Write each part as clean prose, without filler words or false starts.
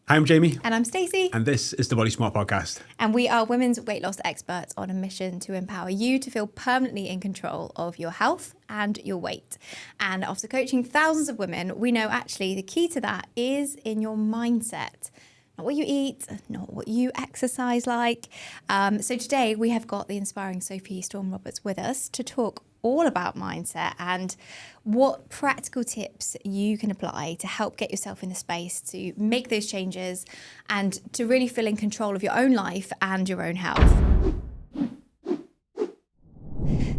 Hi, I'm Jaymie. And I'm Stacey. And this is the Body Smart Podcast. And we are women's weight loss experts on a mission to empower you to feel permanently in control of your health and your weight. And after coaching thousands of women, we know actually the key to that is in your mindset. Not what you eat, not what you exercise like. So today we have got the inspiring Sophie Storm Roberts with us to talk all about mindset and what practical tips you can apply to help get yourself in the space to make those changes and to really feel in control of your own life and your own health.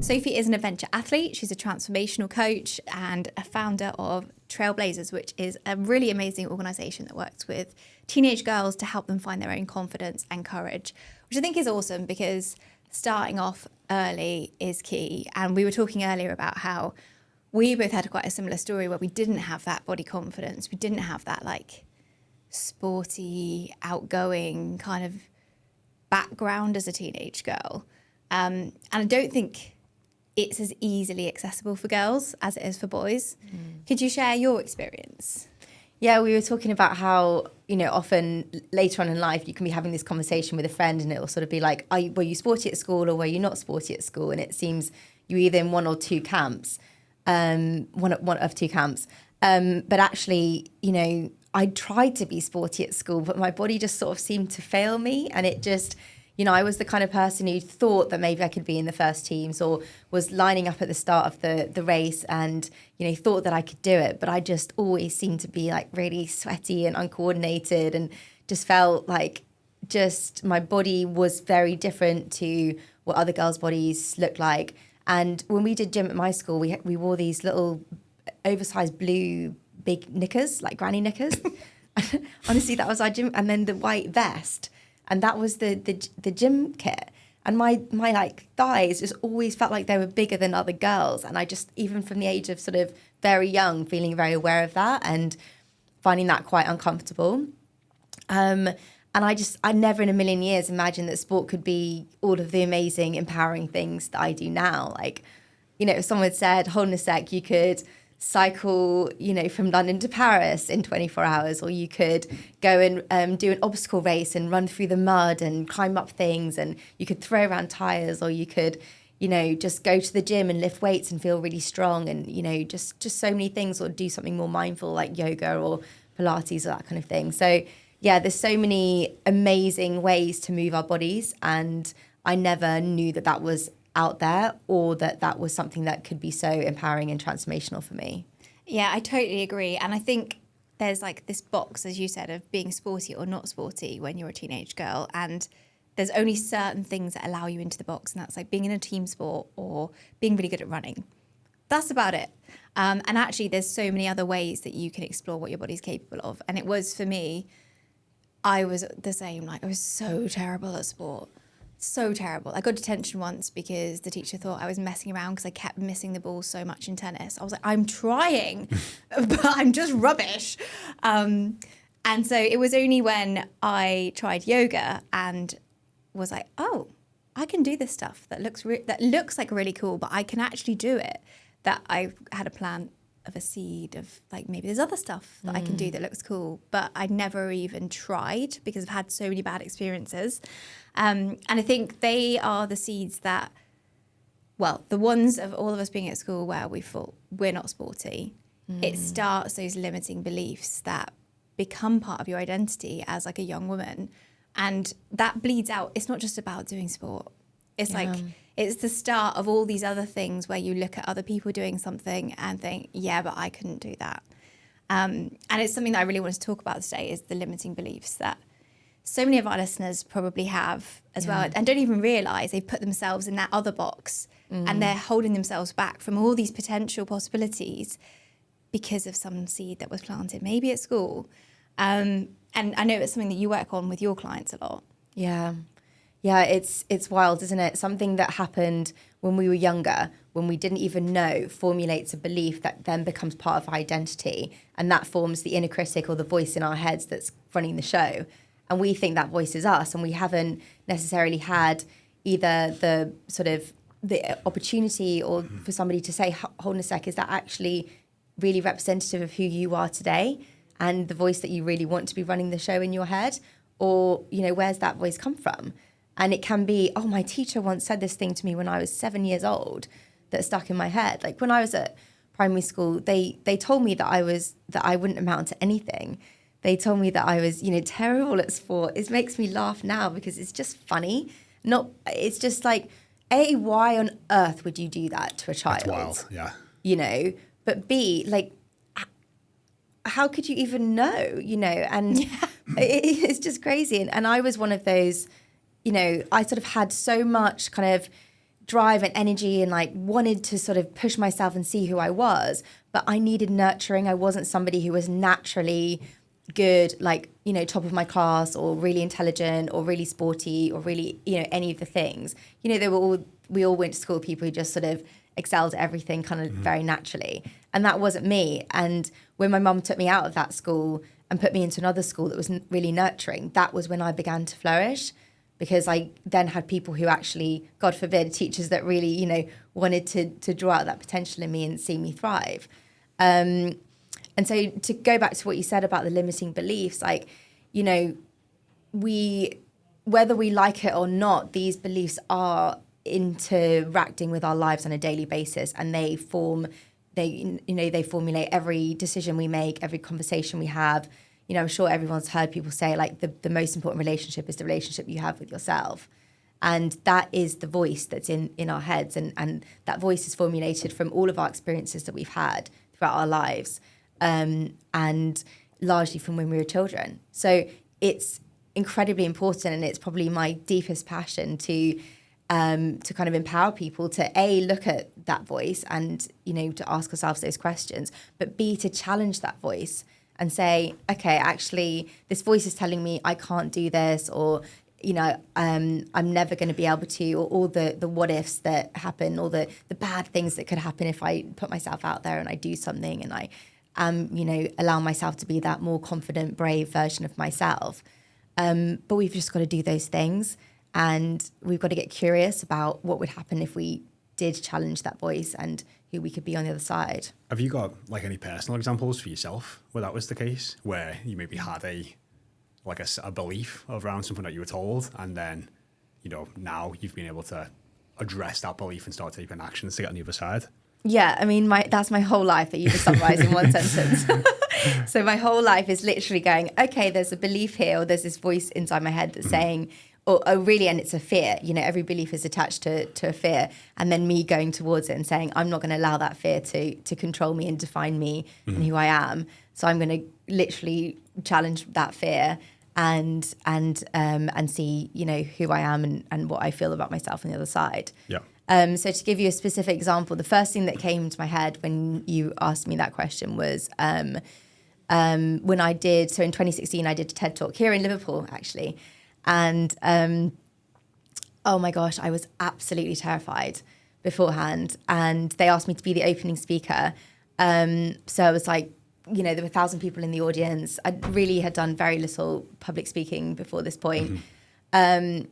Sophie is an adventure athlete. She's a transformational coach and a founder of Trailblazers, which is a really amazing organisation that works with teenage girls to help them find their own confidence and courage, which I think is awesome because starting off early is key. And we were talking earlier about how we both had quite a similar story where we didn't have that body confidence. We didn't have that like sporty, outgoing kind of background as a teenage girl. And I don't think it's as easily accessible for girls as it is for boys. Could you share your experience? Yeah, we were talking about how, often later on in life, you can be having this conversation with a friend and it'll sort of be like, were you sporty at school or were you not sporty at school? And it seems you're either in one or two camps, one of two camps. But actually, I tried to be sporty at school, but my body just sort of seemed to fail me. And it just, I was the kind of person who thought that maybe I could be in the first teams or was lining up at the start of the race and, thought that I could do it. But I just always seemed to be like really sweaty and uncoordinated and just felt like just my body was very different to what other girls' bodies looked like. And when we did gym at my school, we wore these little oversized blue big knickers, like granny knickers. Honestly, that was our gym. And then the white vest. And that was the gym kit. And my like thighs just always felt like they were bigger than other girls. And I just, even from the age of sort of very young, feeling very aware of that and finding that quite uncomfortable. And I never in a million years imagined that sport could be all of the amazing, empowering things that I do now. Like, if someone had said, hold on a sec, you could cycle, from London to Paris in 24 hours, or you could go and do an obstacle race and run through the mud and climb up things, and you could throw around tires, or you could, just go to the gym and lift weights and feel really strong, and, just so many things, or do something more mindful like yoga or Pilates or that kind of thing. So yeah, there's so many amazing ways to move our bodies, and I never knew that was out there or that was something that could be so empowering and transformational for me. Yeah, I totally agree. And I think there's like this box, as you said, of being sporty or not sporty when you're a teenage girl. And there's only certain things that allow you into the box. And that's like being in a team sport or being really good at running. That's about it. And actually, there's so many other ways that you can explore what your body's capable of. And it was, for me, I was the same. Like, I was so terrible at sport. So terrible. I got detention once because the teacher thought I was messing around because I kept missing the ball so much in tennis. I was like, I'm trying, but I'm just rubbish. And so it was only when I tried yoga and was like, oh, I can do this stuff that looks like really cool, but I can actually do it, that I had a plan of a seed of like, maybe there's other stuff that I can do that looks cool, but I never even tried because I've had so many bad experiences. And I think they are the seeds that, well, the ones of all of us being at school where we thought we're not sporty, it starts those limiting beliefs that become part of your identity as like a young woman. And that bleeds out. It's not just about doing sport. It's like, it's the start of all these other things where you look at other people doing something and think, yeah, but I couldn't do that. And it's something that I really want to talk about today is the limiting beliefs that so many of our listeners probably have as well and don't even realise they've put themselves in that other box and they're holding themselves back from all these potential possibilities because of some seed that was planted, maybe at school. And I know it's something that you work on with your clients a lot. Yeah. Yeah, it's wild, isn't it? Something that happened when we were younger, when we didn't even know, formulates a belief that then becomes part of our identity. And that forms the inner critic or the voice in our heads that's running the show. And we think that voice is us. And we haven't necessarily had either the sort of the opportunity or for somebody to say, hold on a sec, is that actually really representative of who you are today? and the voice that you really want to be running the show in your head? Or, where's that voice come from? And it can be, oh, my teacher once said this thing to me when I was 7 years old that stuck in my head. Like when I was at primary school, they told me that I wouldn't amount to anything. They told me that I was, terrible at sport. It makes me laugh now because it's just funny. It's just like, A, why on earth would you do that to a child? That's wild, yeah. But B, like, how could you even know, And it's just crazy. And I was one of those, I sort of had so much kind of drive and energy and like wanted to sort of push myself and see who I was, but I needed nurturing. I wasn't somebody who was naturally good, like, top of my class or really intelligent or really sporty or really, any of the things. We all went to school with people who just sort of excelled at everything kind of very naturally. And that wasn't me. And when my mum took me out of that school and put me into another school that was really nurturing, that was when I began to flourish, because I then had people who actually, God forbid, teachers that really, wanted to draw out that potential in me and see me thrive. And so to go back to what you said about the limiting beliefs, like, whether we like it or not, these beliefs are interacting with our lives on a daily basis, and they formulate every decision we make, every conversation we have. I'm sure everyone's heard people say, like, the most important relationship is the relationship you have with yourself. And that is the voice that's in our heads. And that voice is formulated from all of our experiences that we've had throughout our lives, and largely from when we were children. So it's incredibly important, and it's probably my deepest passion to kind of empower people to A, look at that voice and, to ask ourselves those questions, but B, to challenge that voice and say, okay, actually, this voice is telling me I can't do this, or, I'm never going to be able to, or all the what ifs that happen, or the bad things that could happen if I put myself out there and I do something and I allow myself to be that more confident, brave version of myself. But we've just got to do those things, and we've got to get curious about what would happen if we did challenge that voice and who we could be on the other side. Have you got like any personal examples for yourself where that was the case, where you maybe had a belief around something that you were told, and then, now you've been able to address that belief and start taking actions to get on the other side? Yeah, I mean, that's my whole life that you just summarised in one sentence. So my whole life is literally going, okay, there's a belief here, or there's this voice inside my head that's saying, or really, and it's a fear. Every belief is attached to a fear, and then me going towards it and saying, I'm not going to allow that fear to control me and define me and who I am. So I'm going to literally challenge that fear and see, who I am and what I feel about myself on the other side. Yeah. So to give you a specific example, the first thing that came to my head when you asked me that question was when I did, so in 2016, I did a TED Talk here in Liverpool, actually. And oh my gosh, I was absolutely terrified beforehand. And they asked me to be the opening speaker. So I was like, there were 1,000 people in the audience. I really had done very little public speaking before this point. And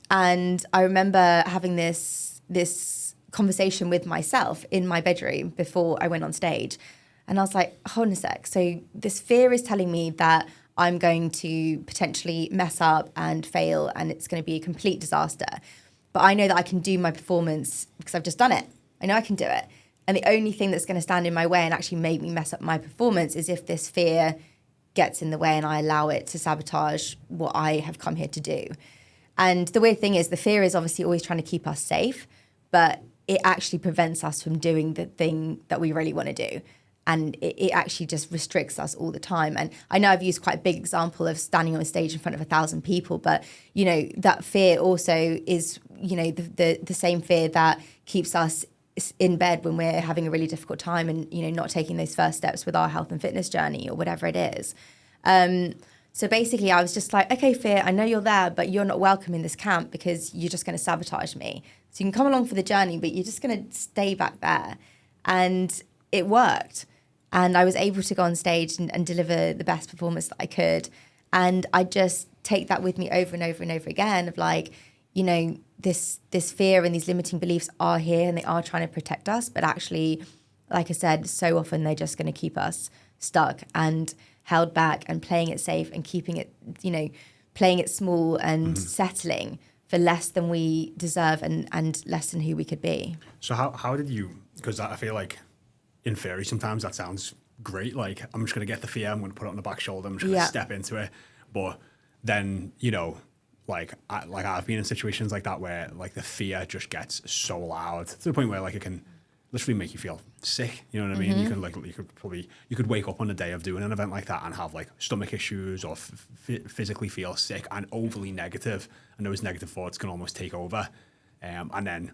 I remember having this conversation with myself in my bedroom before I went on stage. And I was like, hold on a sec. So this fear is telling me that I'm going to potentially mess up and fail, and it's going to be a complete disaster. But I know that I can do my performance because I've just done it. I know I can do it. And the only thing that's going to stand in my way and actually make me mess up my performance is if this fear gets in the way and I allow it to sabotage what I have come here to do. And the weird thing is, the fear is obviously always trying to keep us safe, but it actually prevents us from doing the thing that we really want to do. And it actually just restricts us all the time. And I know I've used quite a big example of standing on a stage in front of 1,000 people, but, that fear also is, the same fear that keeps us in bed when we're having a really difficult time and, not taking those first steps with our health and fitness journey or whatever it is. So basically I was just like, okay, fear, I know you're there, but you're not welcome in this camp because you're just going to sabotage me. So you can come along for the journey, but you're just going to stay back there. And it worked. And I was able to go on stage and deliver the best performance that I could. And I just take that with me over and over and over again of like, this fear and these limiting beliefs are here and they are trying to protect us. But actually, like I said, so often they're just going to keep us stuck. And held back and playing it safe and keeping it, playing it small and settling for less than we deserve and less than who we could be. So how did you, because I feel like in theory sometimes that sounds great, like I'm just going to get the fear, I'm going to put it on the back shoulder, I'm just going to step into it. But then, I've been in situations like that where like the fear just gets so loud to the point where like it can literally make you feel sick. You know what I mean? You could wake up on the day of doing an event like that and have like stomach issues or physically feel sick and overly negative, and those negative thoughts can almost take over. And then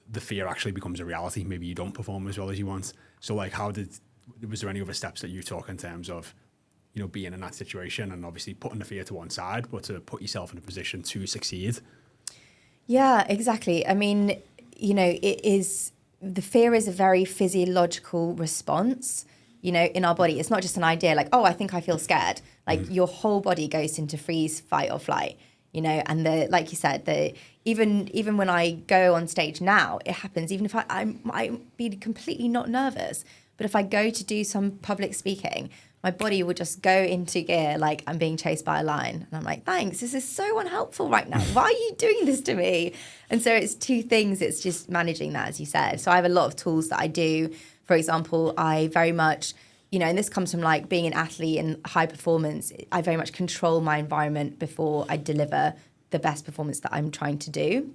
the fear actually becomes a reality. Maybe you don't perform as well as you want. So like, was there any other steps that you took in terms of, being in that situation and obviously putting the fear to one side, but to put yourself in a position to succeed? Yeah, exactly. I mean, the fear is a very physiological response, in our body. It's not just an idea like, oh, I think I feel scared. Like your whole body goes into freeze, fight or flight, and like you said, even when I go on stage now, it happens, even if I might be completely not nervous, but if I go to do some public speaking, my body will just go into gear like I'm being chased by a lion. And I'm like, thanks, this is so unhelpful right now. Why are you doing this to me? And so it's two things. It's just managing that, as you said. So I have a lot of tools that I do. For example, I very much, and this comes from like being an athlete and high performance, I very much control my environment before I deliver the best performance that I'm trying to do.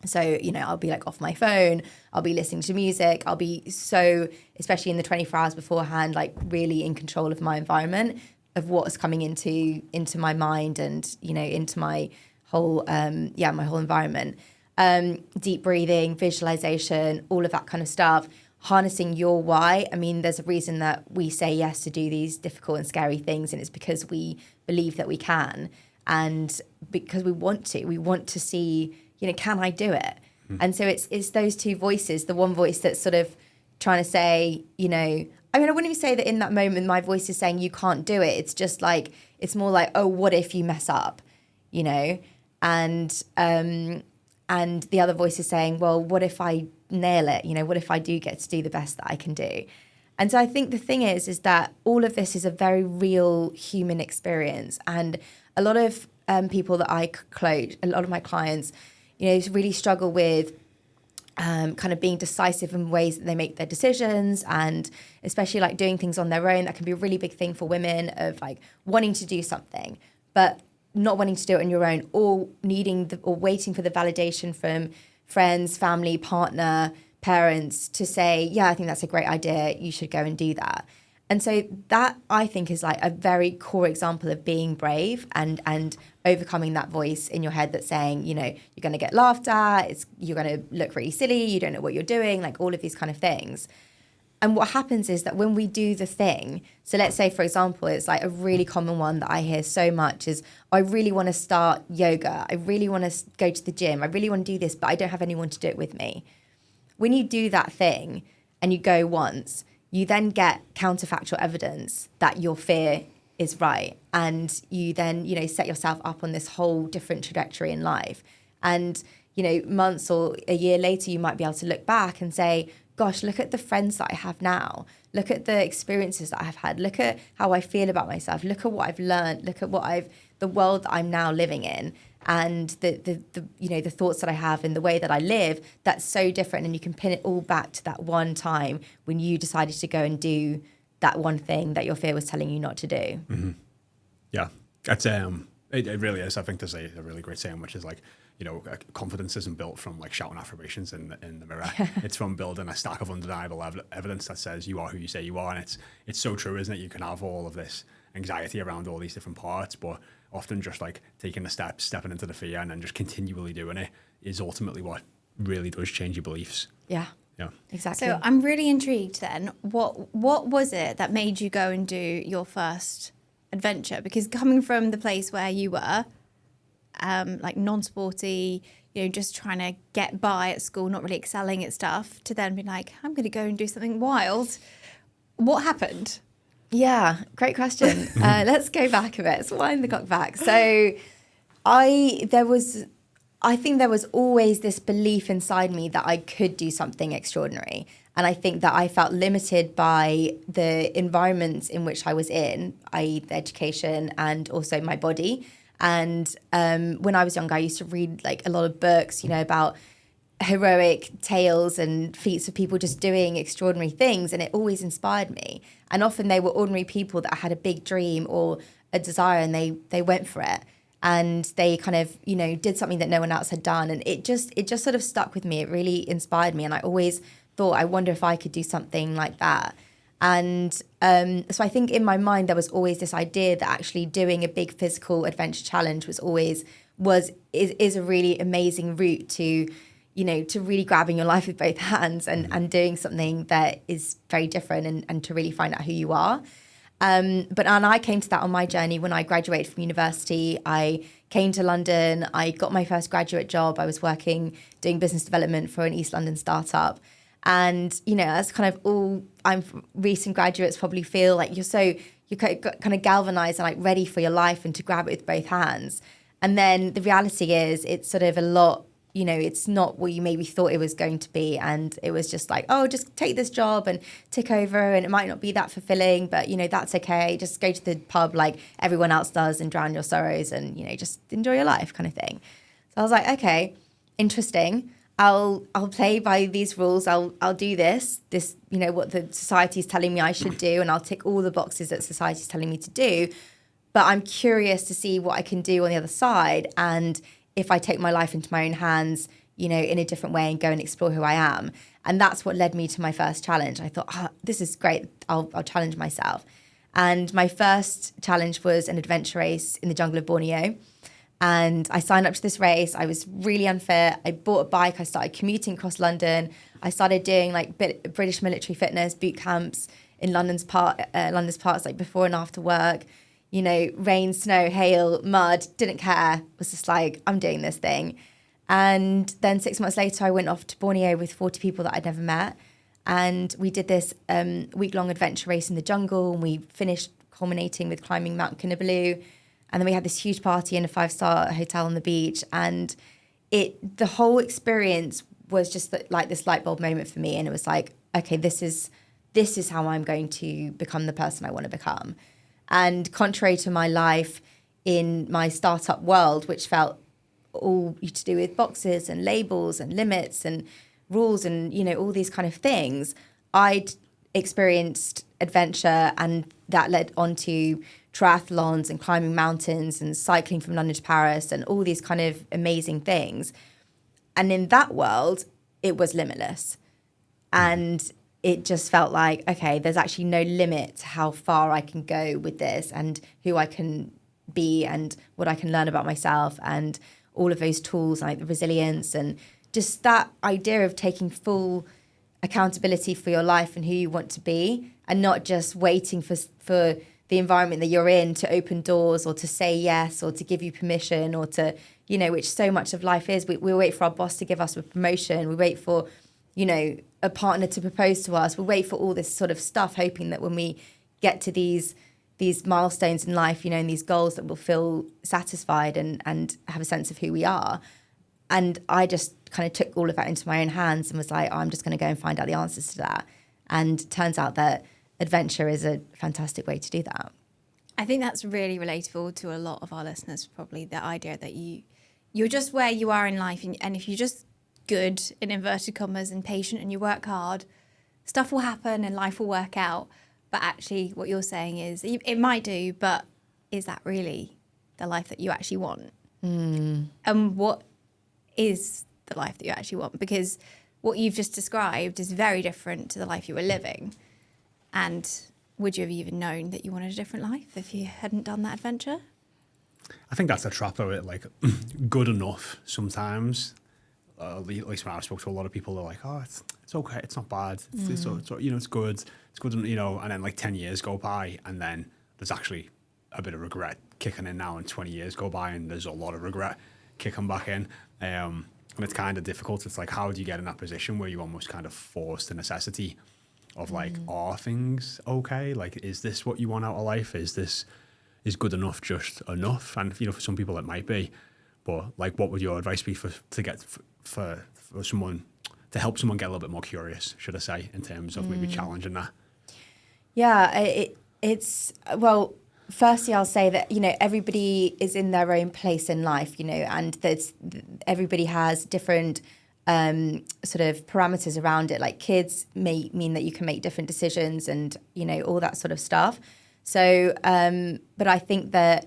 So, I'll be like off my phone, I'll be listening to music, I'll be so, especially in the 24 hours beforehand, like really in control of my environment, of what's coming into my mind and, into my whole, my whole environment. Deep breathing, visualization, all of that kind of stuff, harnessing your why. I mean, there's a reason that we say yes to do these difficult and scary things, and it's because we believe that we can, and because we want to see, can I do it? And so it's those two voices, the one voice that's sort of trying to say, I wouldn't even say that in that moment my voice is saying you can't do it. It's just like, it's more like, oh, what if you mess up, and the other voice is saying, well, what if I nail it? What if I do get to do the best that I can do? And so I think the thing is that all of this is a very real human experience. And a lot of people that I coach, a lot of my clients, really struggle with kind of being decisive in ways that they make their decisions, and especially like doing things on their own. That can be a really big thing for women, of like wanting to do something, but not wanting to do it on your own, or or waiting for the validation from friends, family, partner, parents to say, yeah, I think that's a great idea, you should go and do that. And so that, I think, is like a very core example of being brave and overcoming that voice in your head that's saying, you're going to get laughed at, you're going to look really silly, you don't know what you're doing, like all of these kind of things. And what happens is that when we do the thing, so let's say, for example, it's like a really common one that I hear so much is, I really want to start yoga, I really want to go to the gym, I really want to do this, but I don't have anyone to do it with me. When you do that thing and you go once, you then get counterfactual evidence that your fear is right. And you then, set yourself up on this whole different trajectory in life. And, months or a year later, you might be able to look back and say, gosh, look at the friends that I have now. Look at the experiences that I've had. Look at how I feel about myself. Look at what I've learned. Look at the world that I'm now living in. And the thoughts that I have and the way that I live, that's so different. And you can pin it all back to that one time when you decided to go and do that one thing that your fear was telling you not to do. Mm-hmm. Yeah, that's it really is. I think there's a really great saying, which is like, confidence isn't built from like shouting affirmations in the mirror. It's from building a stack of undeniable evidence that says you are who you say you are. And it's so true, isn't it? You can have all of this anxiety around all these different parts, but often just like taking the steps, stepping into the fear, and then just continually doing it is ultimately what really does change your beliefs. Yeah. Yeah. Exactly. So I'm really intrigued then. What was it that made you go and do your first adventure? Because coming from the place where you were, like non-sporty, just trying to get by at school, not really excelling at stuff, to then be like, I'm going to go and do something wild. What happened? Yeah, great question. Let's go back a bit. Let's wind the clock back. So I think there was always this belief inside me that I could do something extraordinary. And I think that I felt limited by the environments in which I was in, i.e. the education and also my body. And when I was younger, I used to read like a lot of books, you know, about heroic tales and feats of people just doing extraordinary things. And it always inspired me. And often they were ordinary people that had a big dream or a desire, and they went for it. And they kind of, you know, did something that no one else had done. And it just sort of stuck with me. It really inspired me. And I always thought, I wonder if I could do something like that. And so I think in my mind, there was always this idea that actually doing a big physical adventure challenge is a really amazing route to, you know, to really grabbing your life with both hands and doing something that is very different and to really find out who you are. And I came to that on my journey when I graduated from university. I came to London. I got my first graduate job. I was doing business development for an East London startup. And, you know, as kind of all recent graduates probably feel like you're kind of galvanized and like ready for your life and to grab it with both hands. And then the reality is it's sort of a lot, you know, it's not what you maybe thought it was going to be. And it was just like, oh, just take this job and tick over. And it might not be that fulfilling, but, you know, that's okay. Just go to the pub like everyone else does and drown your sorrows and, you know, just enjoy your life kind of thing. So I was like, okay, interesting. I'll play by these rules. I'll do this, you know, what the society is telling me I should do. And I'll tick all the boxes that society is telling me to do. But I'm curious to see what I can do on the other side. And if I take my life into my own hands, you know, in a different way and go and explore who I am. And that's what led me to my first challenge. I thought, this is great. I'll challenge myself. And my first challenge was an adventure race in the jungle of Borneo. And I signed up to this race. I was really unfit. I bought a bike. I started commuting across London. I started doing like British military fitness boot camps in London's parts, like before and after work. You know, rain, snow, hail, mud, didn't care. Was just like, I'm doing this thing. And then 6 months later, I went off to Borneo with 40 people that I'd never met. And we did this week-long adventure race in the jungle. And we finished culminating with climbing Mount Kinabalu. And then we had this huge party in a 5-star hotel on the beach. And the whole experience was just like this light bulb moment for me. And it was like, okay, this is how I'm going to become the person I want to become. And contrary to my life in my startup world, which felt all to do with boxes and labels and limits and rules and, you know, all these kind of things, I'd experienced adventure, and that led on to triathlons and climbing mountains and cycling from London to Paris and all these kind of amazing things. And in that world, it was limitless. And it just felt like, okay, there's actually no limit to how far I can go with this and who I can be and what I can learn about myself and all of those tools like the resilience and just that idea of taking full accountability for your life and who you want to be and not just waiting for the environment that you're in to open doors or to say yes or to give you permission or to, you know, which so much of life is. We wait for our boss to give us a promotion. We wait for, you know, a partner to propose to us. We wait for all this sort of stuff, hoping that when we get to these milestones in life, you know, and these goals that we'll feel satisfied and have a sense of who we are. And I just kind of took all of that into my own hands and was like, oh, I'm just going to go and find out the answers to that. And it turns out that adventure is a fantastic way to do that. I think that's really relatable to a lot of our listeners, probably the idea that you're just where you are in life. And if you're just good, in inverted commas, and patient and you work hard, stuff will happen and life will work out. But actually what you're saying is it might do, but is that really the life that you actually want? And what is the life that you actually want? Because what you've just described is very different to the life you were living. And would you have even known that you wanted a different life if you hadn't done that adventure? I think that's a trap though, like good enough sometimes. At least when I spoke to a lot of people, they're like, oh, it's okay, it's not bad, it's you know, it's good, you know, and then like 10 years go by and then there's actually a bit of regret kicking in now and 20 years go by and there's a lot of regret kicking back in. And it's kind of difficult. It's like, how do you get in that position where you almost kind of force the necessity of like, are things okay? Like, is this what you want out of life? Is good enough just enough? And, you know, for some people it might be, but like, what would your advice be for someone to help someone get a little bit more curious, should I say, in terms of maybe challenging that? Yeah, it's, well, firstly, I'll say that, you know, everybody is in their own place in life, you know, and everybody has different sort of parameters around it. Like kids may mean that you can make different decisions and, you know, all that sort of stuff. So, but I think that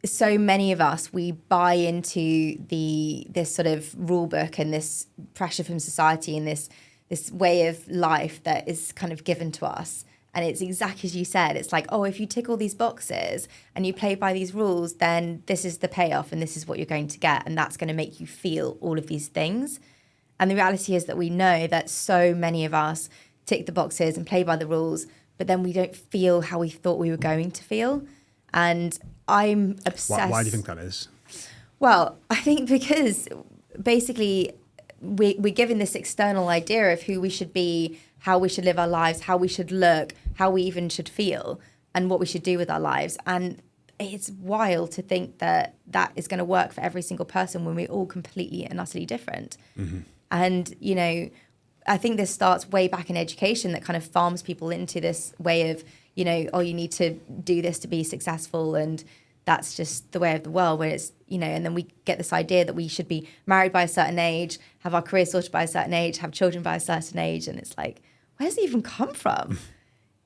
so many of us, we buy into this sort of rule book and this pressure from society and this way of life that is kind of given to us. And it's exactly as you said, it's like, oh, if you tick all these boxes and you play by these rules, then this is the payoff and this is what you're going to get. And that's going to make you feel all of these things. And the reality is that we know that so many of us tick the boxes and play by the rules, but then we don't feel how we thought we were going to feel. And I'm obsessed. Why do you think that is? Well, I think because basically we're given this external idea of who we should be, how we should live our lives, how we should look, how we even should feel, and what we should do with our lives. And it's wild to think that that is going to work for every single person when we're all completely and utterly different. Mm-hmm. And, you know, I think this starts way back in education that kind of farms people into this way of, you know, oh, you need to do this to be successful, and that's just the way of the world, where it's, you know, and then we get this idea that we should be married by a certain age, have our career sorted by a certain age, have children by a certain age, and it's like, where does it even come from?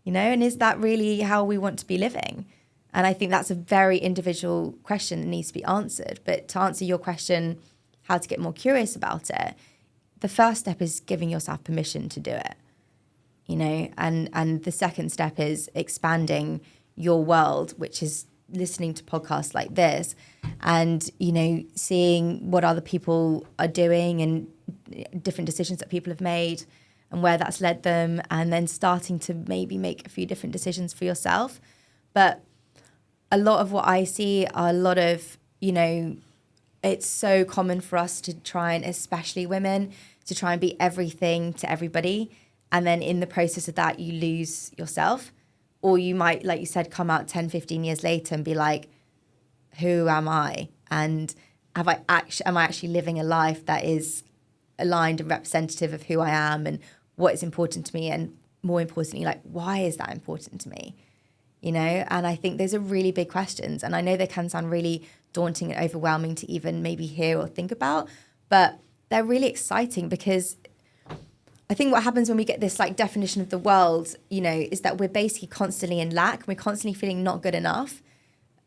You know, and is that really how we want to be living? And I think that's a very individual question that needs to be answered. But to answer your question, how to get more curious about it, the first step is giving yourself permission to do it, you know, and the second step is expanding your world, which is listening to podcasts like this and, you know, seeing what other people are doing and different decisions that people have made and where that's led them, and then starting to maybe make a few different decisions for yourself. But a lot of what I see are a lot of, you know, it's so common for us to try, and especially women, to try and be everything to everybody. And then in the process of that, you lose yourself. Or you might, like you said, come out 10, 15 years later and be like, who am I? And am I actually living a life that is aligned and representative of who I am and what is important to me? And more importantly, like, why is that important to me? You know, and I think those are really big questions. And I know they can sound really daunting and overwhelming to even maybe hear or think about, but they're really exciting, because I think what happens when we get this like definition of the world, you know, is that we're basically constantly in lack. We're constantly feeling not good enough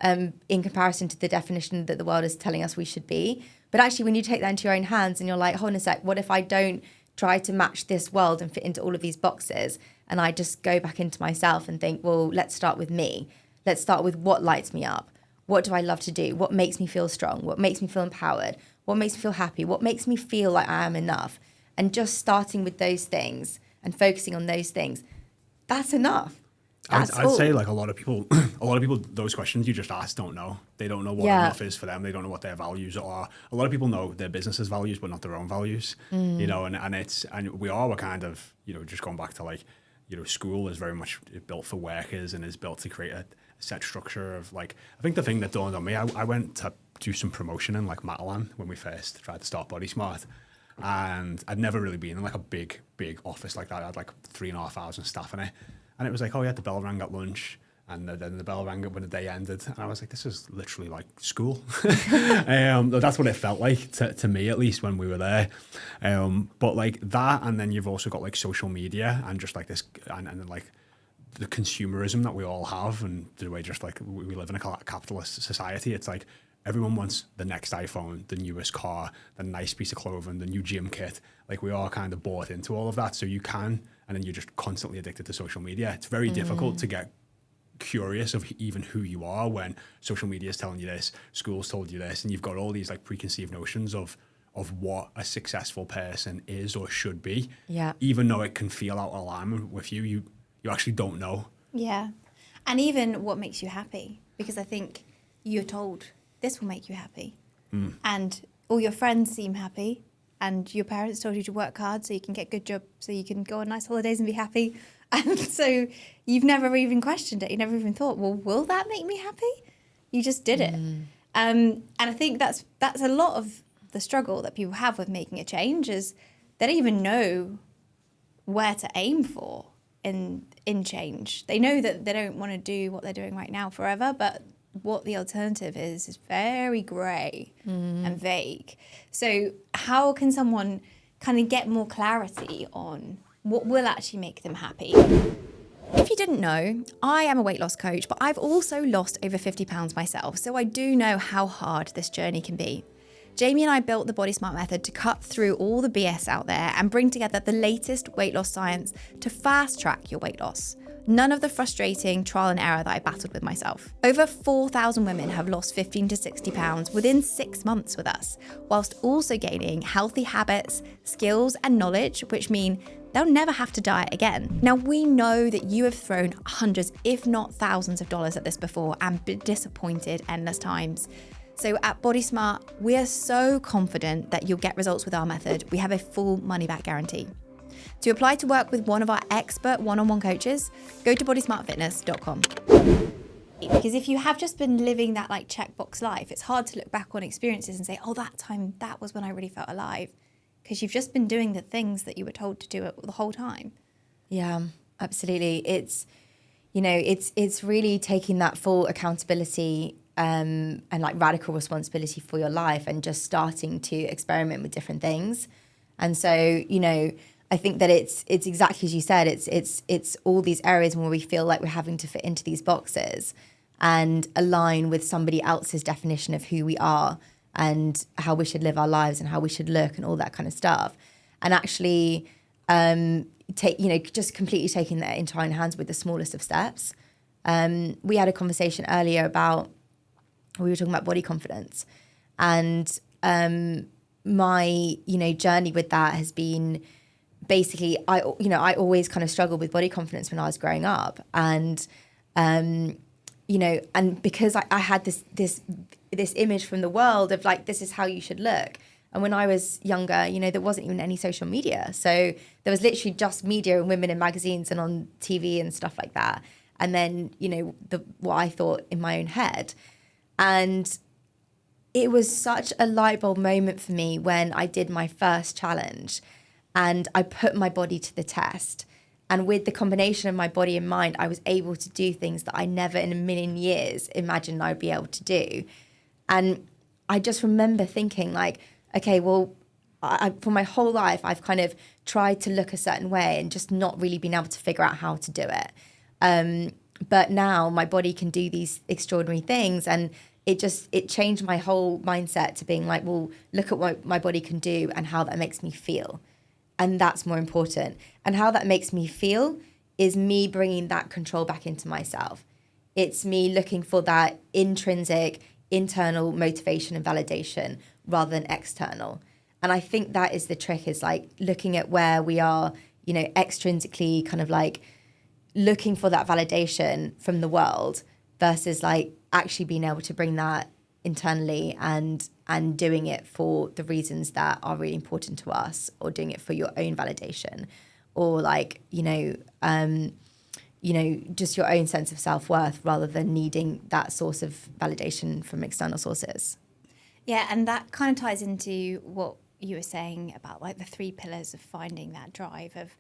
in comparison to the definition that the world is telling us we should be. But actually, when you take that into your own hands and you're like, hold on a sec, what if I don't try to match this world and fit into all of these boxes? And I just go back into myself and think, well, let's start with me. Let's start with what lights me up. What do I love to do? What makes me feel strong? What makes me feel empowered? What makes me feel happy? What makes me feel like I am enough? And just starting with those things and focusing on those things, that's enough. I'd say like a lot of people, those questions you just asked don't know. They don't know what enough is for them. They don't know what their values are. A lot of people know their business's values, but not their own values, you know, and we're kind of, you know, just going back to like, you know, school is very much built for workers and is built to create a set structure of like, I think the thing that dawned on me, I went to do some promotion in like Matalan when we first tried to start Body Smart. And I'd never really been in like a big office like that. I had like 3,500 staff in it. And it was like, oh yeah, the bell rang at lunch. And then the bell rang when the day ended. And I was like, this is literally like school. That's what it felt like to me, at least when we were there. But like that, and then you've also got like social media and just like this, and then like the consumerism that we all have, and the way just like we live in a capitalist society. It's like everyone wants the next iPhone, the newest car, the nice piece of clothing, the new gym kit. Like we are kind of bought into all of that. So you can, and then you're just constantly addicted to social media. It's very difficult to get curious of even who you are when social media is telling you this, school's told you this, and you've got all these like preconceived notions of what a successful person is or should be. Yeah. Even though it can feel out of alignment with you, you actually don't know. Yeah. And even what makes you happy, because I think you're told this will make you happy. And all your friends seem happy, and your parents told you to work hard so you can get a good job, so you can go on nice holidays and be happy. And so you've never even questioned it. You never even thought, well, will that make me happy? You just did it. And I think that's a lot of the struggle that people have with making a change, is they don't even know where to aim for in change. They know that they don't want to do what they're doing right now forever, but what the alternative is very grey and vague. So how can someone kind of get more clarity on what will actually make them happy? If you didn't know, I am a weight loss coach, but I've also lost over 50 pounds myself, so I do know how hard this journey can be. Jaymie and I built the Body Smart method to cut through all the BS out there and bring together the latest weight loss science to fast track your weight loss. None of the frustrating trial and error that I battled with myself. Over 4,000 women have lost 15 to 60 pounds within 6 months with us, whilst also gaining healthy habits, skills and knowledge, which mean they'll never have to diet again. Now, we know that you have thrown hundreds, if not thousands of dollars at this before and been disappointed endless times. So at Body Smart, we are so confident that you'll get results with our method. We have a full money back guarantee. To apply to work with one of our expert one-on-one coaches, go to bodysmartfitness.com. Because if you have just been living that like checkbox life, it's hard to look back on experiences and say, oh, that time, that was when I really felt alive. Because you've just been doing the things that you were told to do the whole time. Yeah, absolutely. It's, you know, it's really taking that full accountability and like radical responsibility for your life and just starting to experiment with different things. And so, you know, I think that it's exactly as you said, it's all these areas where we feel like we're having to fit into these boxes and align with somebody else's definition of who we are and how we should live our lives and how we should look and all that kind of stuff. And actually just completely taking that into our own hands with the smallest of steps. We had a conversation earlier about, we were talking about body confidence, and my journey with that has been basically I always kind of struggled with body confidence when I was growing up, and and because I had this image from the world of like, this is how you should look. And when I was younger, there wasn't even any social media, so there was literally just media and women in magazines and on TV and stuff like that. And then what I thought in my own head. And it was such a light bulb moment for me when I did my first challenge and I put my body to the test. And with the combination of my body and mind, I was able to do things that I never in a million years imagined I'd be able to do. And I just remember thinking like, okay, well, for my whole life, I've kind of tried to look a certain way and just not really been able to figure out how to do it. But now my body can do these extraordinary things, and it changed my whole mindset to being like, well, look at what my body can do and how that makes me feel. And that's more important. And how that makes me feel is me bringing that control back into myself. It's me looking for that intrinsic, internal motivation and validation rather than external. And I think that is the trick, is like looking at where we are, extrinsically kind of like looking for that validation from the world versus like actually being able to bring that internally and doing it for the reasons that are really important to us, or doing it for your own validation, or like, just your own sense of self-worth rather than needing that source of validation from external sources. Yeah, and that kind of ties into what you were saying about like the 3 pillars of finding that drive of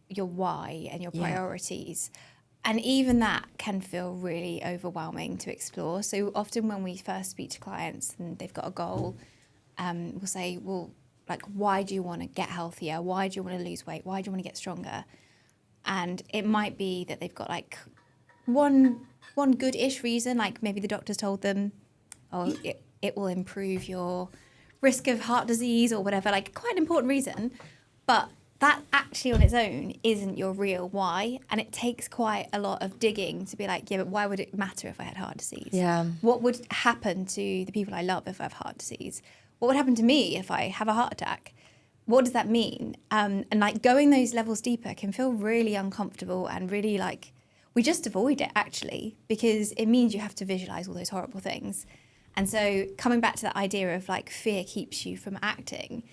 your why and your priorities. And even that can feel really overwhelming to explore. So often when we first speak to clients and they've got a goal, we'll say, well, like, why do you want to get healthier? Why do you want to lose weight? Why do you want to get stronger? And it might be that they've got like one good-ish reason, like maybe the doctor's told them, oh, it will improve your risk of heart disease or whatever, like quite an important reason. But that actually on its own isn't your real why. And it takes quite a lot of digging to be like, yeah, but why would it matter if I had heart disease? Yeah. What would happen to the people I love if I have heart disease? What would happen to me if I have a heart attack? What does that mean? And like going those levels deeper can feel really uncomfortable and really like, we just avoid it actually, because it means you have to visualize all those horrible things. And so coming back to that idea of like fear keeps you from acting,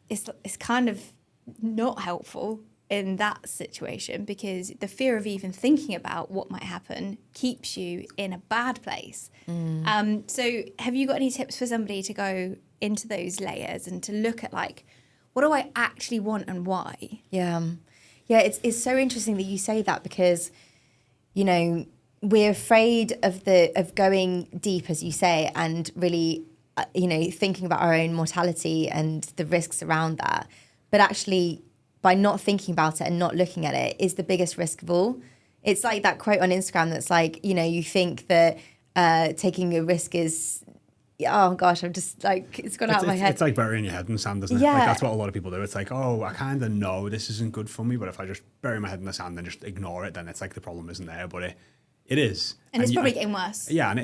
it's kind of not helpful in that situation, because the fear of even thinking about what might happen keeps you in a bad place. So have you got any tips for somebody to go into those layers and to look at like, what do I actually want and why? Yeah. Yeah, it's so interesting that you say that because, you know, we're afraid of going deep, as you say, and really, you know, thinking about our own mortality and the risks around that. But actually, by not thinking about it and not looking at it is the biggest risk of all. It's like that quote on Instagram that's like, you know, you think that taking a risk is, oh gosh, I'm just like, it's gone out of my head. It's like burying your head in the sand, isn't it? Yeah. Like that's what a lot of people do. It's like, oh, I kind of know this isn't good for me, but if I just bury my head in the sand and just ignore it, then it's like the problem isn't there, but it is. And it's probably getting worse. Yeah, and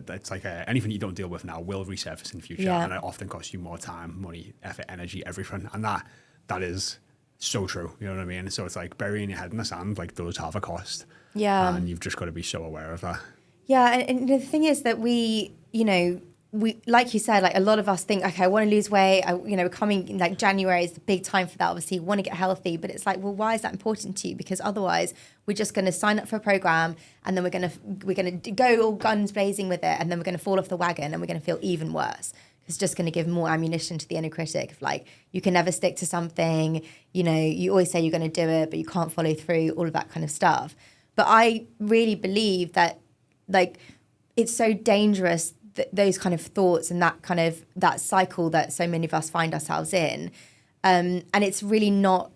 that's like anything you don't deal with now will resurface in the future, and it often costs you more time, money, effort, energy, everything, and that is so true. You know what I mean? So it's like burying your head in the sand like does have a cost. Yeah. And you've just got to be so aware of that. Yeah, and the thing is that we, you know, like you said, like a lot of us think, okay, I want to lose weight. We're coming, like January is the big time for that. Obviously, you want to get healthy, but it's like, well, why is that important to you? Because otherwise, we're just going to sign up for a program, and then we're going to go all guns blazing with it, and then we're going to fall off the wagon, and we're going to feel even worse. It's just going to give more ammunition to the inner critic of like, you can never stick to something. You know, you always say you're going to do it, but you can't follow through. All of that kind of stuff. But I really believe that, like, it's so dangerous. Those kind of thoughts and that cycle that so many of us find ourselves in, and it's really not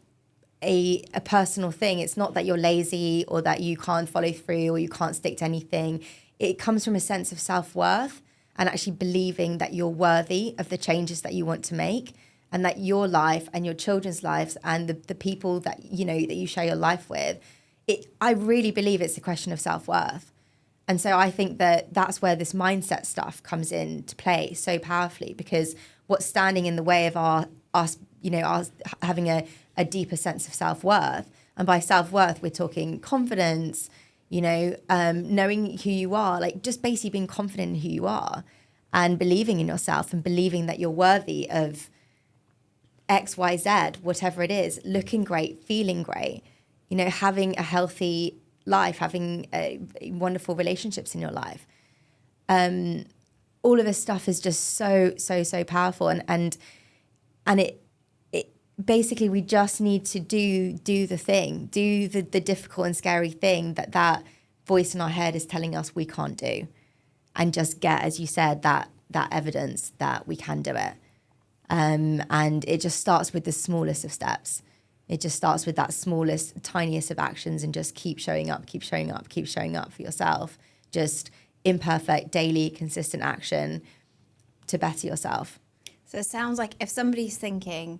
a personal thing. It's not that you're lazy or that you can't follow through or you can't stick to anything. It comes from a sense of self-worth and actually believing that you're worthy of the changes that you want to make, and that your life and your children's lives and the people that you know that you share your life with, I really believe it's a question of self-worth. And so I think that that's where this mindset stuff comes into play so powerfully, because what's standing in the way of us having a deeper sense of self-worth. And by self-worth, we're talking confidence, you know, knowing who you are, like just basically being confident in who you are and believing in yourself and believing that you're worthy of X, Y, Z, whatever it is, looking great, feeling great, you know, having a healthy life, having wonderful relationships in your life. All of this stuff is just so powerful, and it basically we just need to do the thing, do the difficult and scary thing that voice in our head is telling us we can't do, and just get, as you said, that evidence that we can do it. And it just starts with the smallest of steps. It just starts with that smallest, tiniest of actions, and just keep showing up for yourself. Just imperfect, daily, consistent action to better yourself. So it sounds like if somebody's thinking,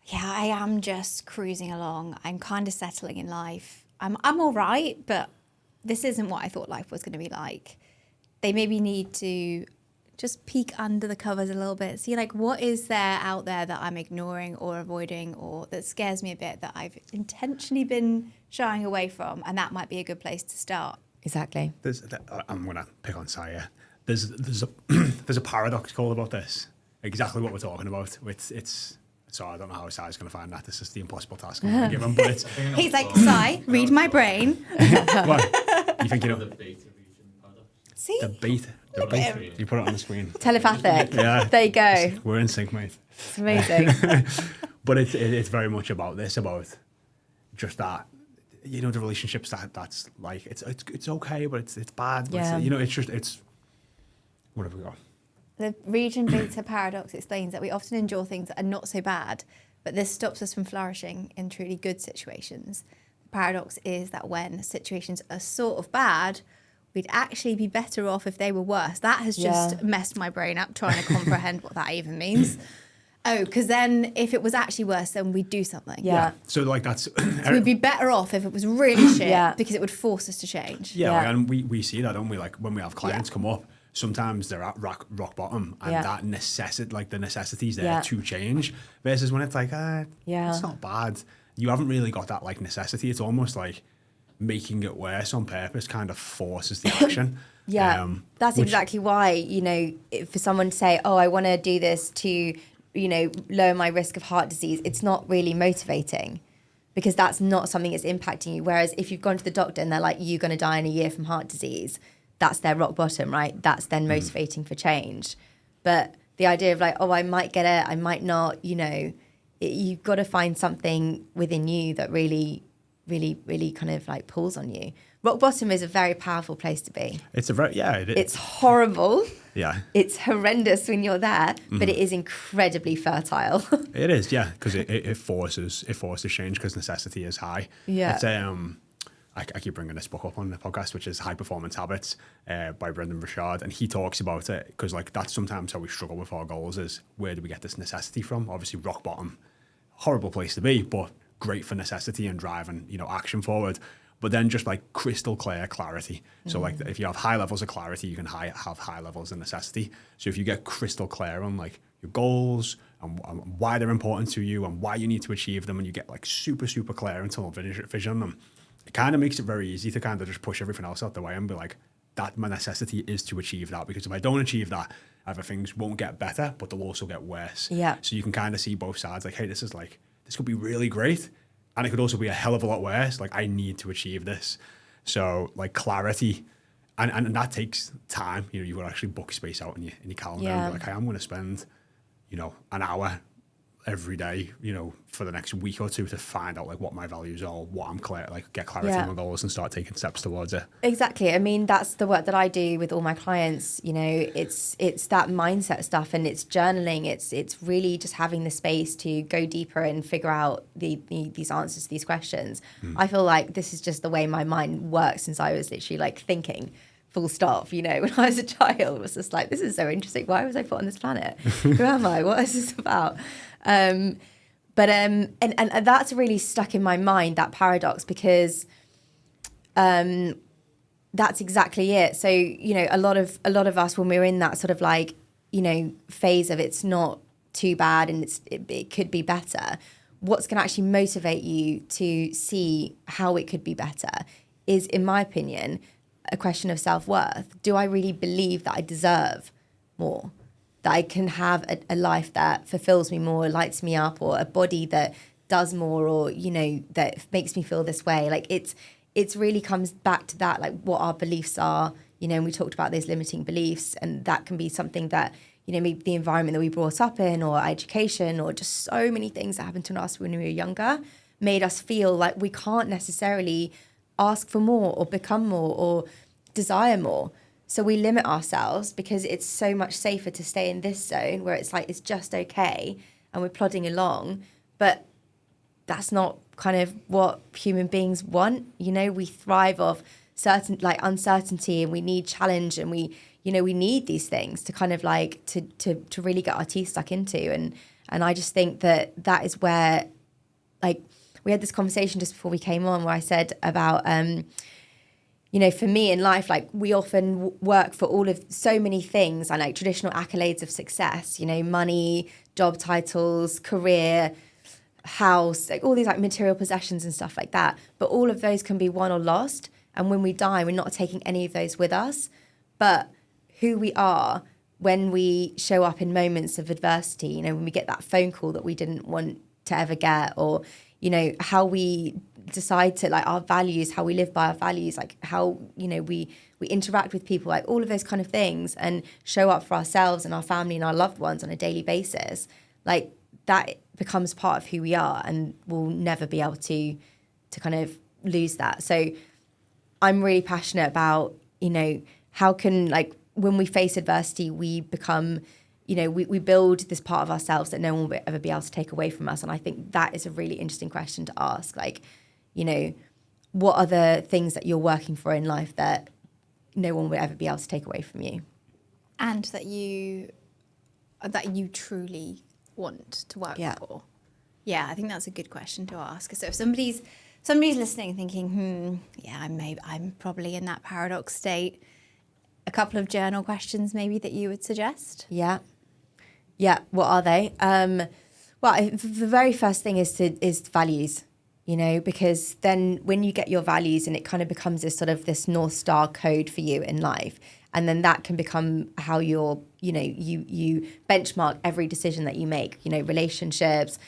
yeah, I am just cruising along, I'm kind of settling in life, I'm all right, but this isn't what I thought life was going to be like. They maybe need to just peek under the covers a little bit, see like what is there out there that I'm ignoring or avoiding, or that scares me a bit, that I've intentionally been shying away from, and that might be a good place to start. Exactly. I'm going to pick on Saya. There's a paradox called about this, exactly what we're talking about. It's so I don't know how Saya's going to find that. This is the impossible task I'm going to give him, but it's... He's like, Sai, read my brain. What? You think you know? The beta region paradox. See? The beta. You put it on the screen. Telepathic. Yeah. There you go. We're in sync, mate. It's amazing. But it's very much about this, about just that, you know, the relationships that's like, it's okay, but it's bad. Yeah. It's what have we got? The region beta paradox explains that we often endure things that are not so bad, but this stops us from flourishing in truly good situations. The paradox is that when situations are sort of bad, we'd actually be better off if they were worse. That has just messed my brain up trying to comprehend what that even means. Oh, because then if it was actually worse, then we'd do something. Yeah. So like that's... So we'd be better off if it was really shit, because it would force us to change. Yeah, Yeah. Like, and we see that, don't we? Like when we have clients come up, sometimes they're at rock bottom, and that the necessity's there to change, versus when it's like, it's not bad. You haven't really got that like necessity. It's almost like making it worse on purpose kind of forces the action. That's exactly why, you know, for someone to say, oh, I want to do this to, you know, lower my risk of heart disease, it's not really motivating, because that's not something that's impacting you. Whereas if you've gone to the doctor and they're like, you're going to die in a year from heart disease, that's their rock bottom, right? That's then motivating for change. But the idea of like, oh, I might get it, I might not, you know, you've got to find something within you that really, really, really kind of like pulls on you. Rock bottom is a very powerful place to be. It's a very, It's horrible. Yeah. It's horrendous when you're there, but it is incredibly fertile. It is, yeah, because it forces change because necessity is high. Yeah. It's, I keep bringing this book up on the podcast, which is High Performance Habits by Brendan Burchard, and he talks about it because like that's sometimes how we struggle with our goals is where do we get this necessity from? Obviously, rock bottom, horrible place to be, but great for necessity and driving, you know, action forward. But then just like crystal clear clarity. So like if you have high levels of clarity, you can have high levels of necessity. So if you get crystal clear on like your goals and why they're important to you and why you need to achieve them, and you get like super, super clear and tunnel vision on them, it kind of makes it very easy to kind of just push everything else out the way and be like, that my necessity is to achieve that, because if I don't achieve that, either things won't get better, but they'll also get worse. Yeah. So you can kind of see both sides, like, hey, this could be really great, and it could also be a hell of a lot worse. Like, I need to achieve this. So like clarity, and that takes time. You know, you've got to actually book space out in your calendar and be like, hey, I'm going to spend, you know, an hour every day, you know, for the next week or two to find out like what my values are, what I'm clear, like get clarity on my goals and start taking steps towards it. Exactly. I mean, that's the work that I do with all my clients. You know, it's that mindset stuff, and it's journaling. It's really just having the space to go deeper and figure out these answers to these questions. I feel like this is just the way my mind works since I was literally like thinking. Full stop, you know, when I was a child, it was just like, this is so interesting. Why was I put on this planet? Who am I? What is this about? And that's really stuck in my mind, that paradox, because that's exactly it. So, you know, a lot of us, when we're in that sort of like, you know, phase of it's not too bad and it could be better, what's going to actually motivate you to see how it could be better is, in my opinion, a question of self-worth. Do I really believe that I deserve more? That I can have a life that fulfills me more, lights me up, or a body that does more, or, you know, that makes me feel this way? Like it's really comes back to that, like what our beliefs are, you know, and we talked about those limiting beliefs, and that can be something that, you know, maybe the environment that we brought up in, or education, or just so many things that happened to us when we were younger made us feel like we can't necessarily ask for more or become more or desire more. So we limit ourselves because it's so much safer to stay in this zone where it's like it's just okay and we're plodding along. But that's not kind of what human beings want. You know, we thrive off certain like uncertainty, and we need challenge, and we need these things to kind of like to really get our teeth stuck into. And I just think that is where, like, we had this conversation just before we came on where I said about, you know, for me in life, like we often work for all of so many things and like traditional accolades of success, you know, money, job titles, career, house, like all these like material possessions and stuff like that. But all of those can be won or lost. And when we die, we're not taking any of those with us. But who we are when we show up in moments of adversity, you know, when we get that phone call that we didn't want to ever get, or, you know, how we decide to, like, our values, how we live by our values, like how, you know, we interact with people, like all of those kind of things, and show up for ourselves and our family and our loved ones on a daily basis, like that becomes part of who we are, and we'll never be able to kind of lose that. So I'm really passionate about, you know, how can, like, when we face adversity, we become, you know, we build this part of ourselves that no one will ever be able to take away from us. And I think that is a really interesting question to ask. Like, you know, what are the things that you're working for in life that no one will ever be able to take away from you? And that you truly want to work for. Yeah, I think that's a good question to ask. So if somebody's listening thinking, I'm probably in that paradox state, a couple of journal questions maybe that you would suggest? Yeah. What are they? Well, the very first thing is values, you know, because then when you get your values, and it kind of becomes this sort of this North Star code for you in life, and then that can become how you're, you know, you benchmark every decision that you make, you know, relationships,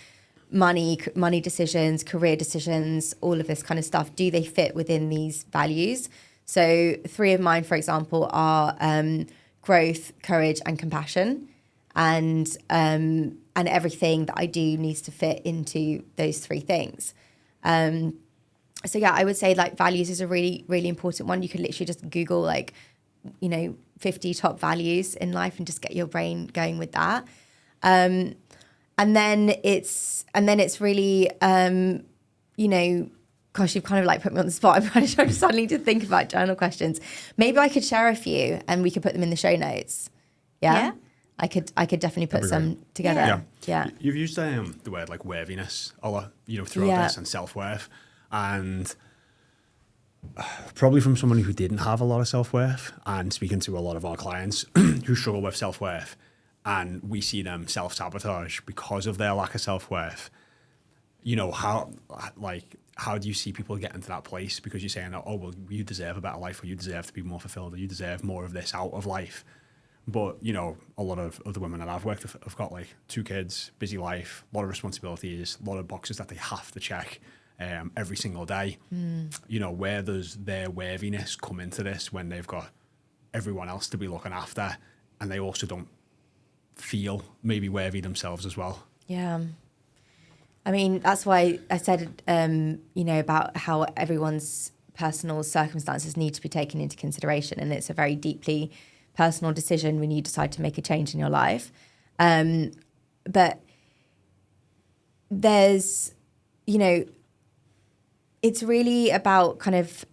money decisions, career decisions, all of this kind of stuff. Do they fit within these values? So 3 of mine, for example, are growth, courage, and compassion. and everything that I do needs to fit into those three things. So yeah, I would say like values is a really, really important one. You could literally just Google like, 50 top values in life and just get your brain going with that. And then it's really, gosh, you've kind of like put me on the spot. I'm trying to suddenly to think about journal questions. Maybe I could share a few and we could put them in the show notes. Yeah. I could definitely put some together. Yeah. You've used the word like worthiness a lot, throughout this, and self-worth. And probably from someone who didn't have a lot of self-worth, and speaking to a lot of our clients who struggle with self-worth, and we see them self-sabotage because of their lack of self-worth. How do you see people get into that place? Because you're saying, oh, well, you deserve a better life, or you deserve to be more fulfilled, or you deserve more of this out of life. But, a lot of other women that I've worked with have got like 2 kids, busy life, a lot of responsibilities, a lot of boxes that they have to check every single day. Where does their worthiness come into this when they've got everyone else to be looking after, and they also don't feel maybe worthy themselves as well? Yeah. I mean, that's why I said, about how everyone's personal circumstances need to be taken into consideration. And it's a very deeply personal decision when you decide to make a change in your life. But there's, it's really about kind of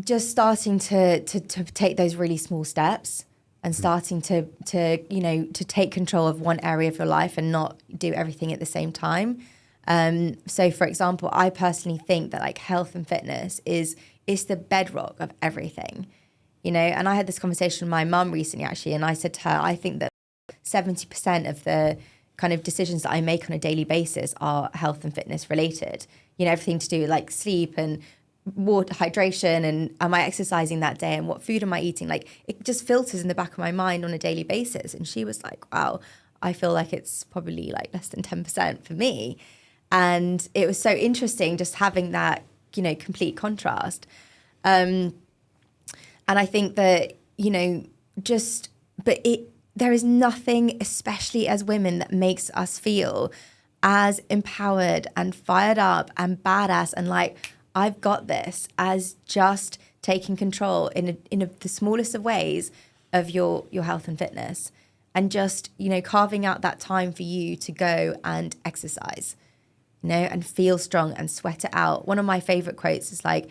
just starting to take those really small steps and starting to take control of one area of your life and not do everything at the same time. So, for example, I personally think that like health and fitness is the bedrock of everything, and I had this conversation with my mum recently, actually, and I said to her, I think that 70% of the kind of decisions that I make on a daily basis are health and fitness related, everything to do with like sleep and water, hydration, and am I exercising that day, and what food am I eating? Like, it just filters in the back of my mind on a daily basis. And she was like, wow, I feel like it's probably like less than 10% for me. And it was so interesting just having that, complete contrast. And I think that, there is nothing, especially as women, that makes us feel as empowered and fired up and badass and like, I've got this, as just taking control in the smallest of ways of your health and fitness, and just, carving out that time for you to go and exercise, and feel strong and sweat it out. One of my favorite quotes is like,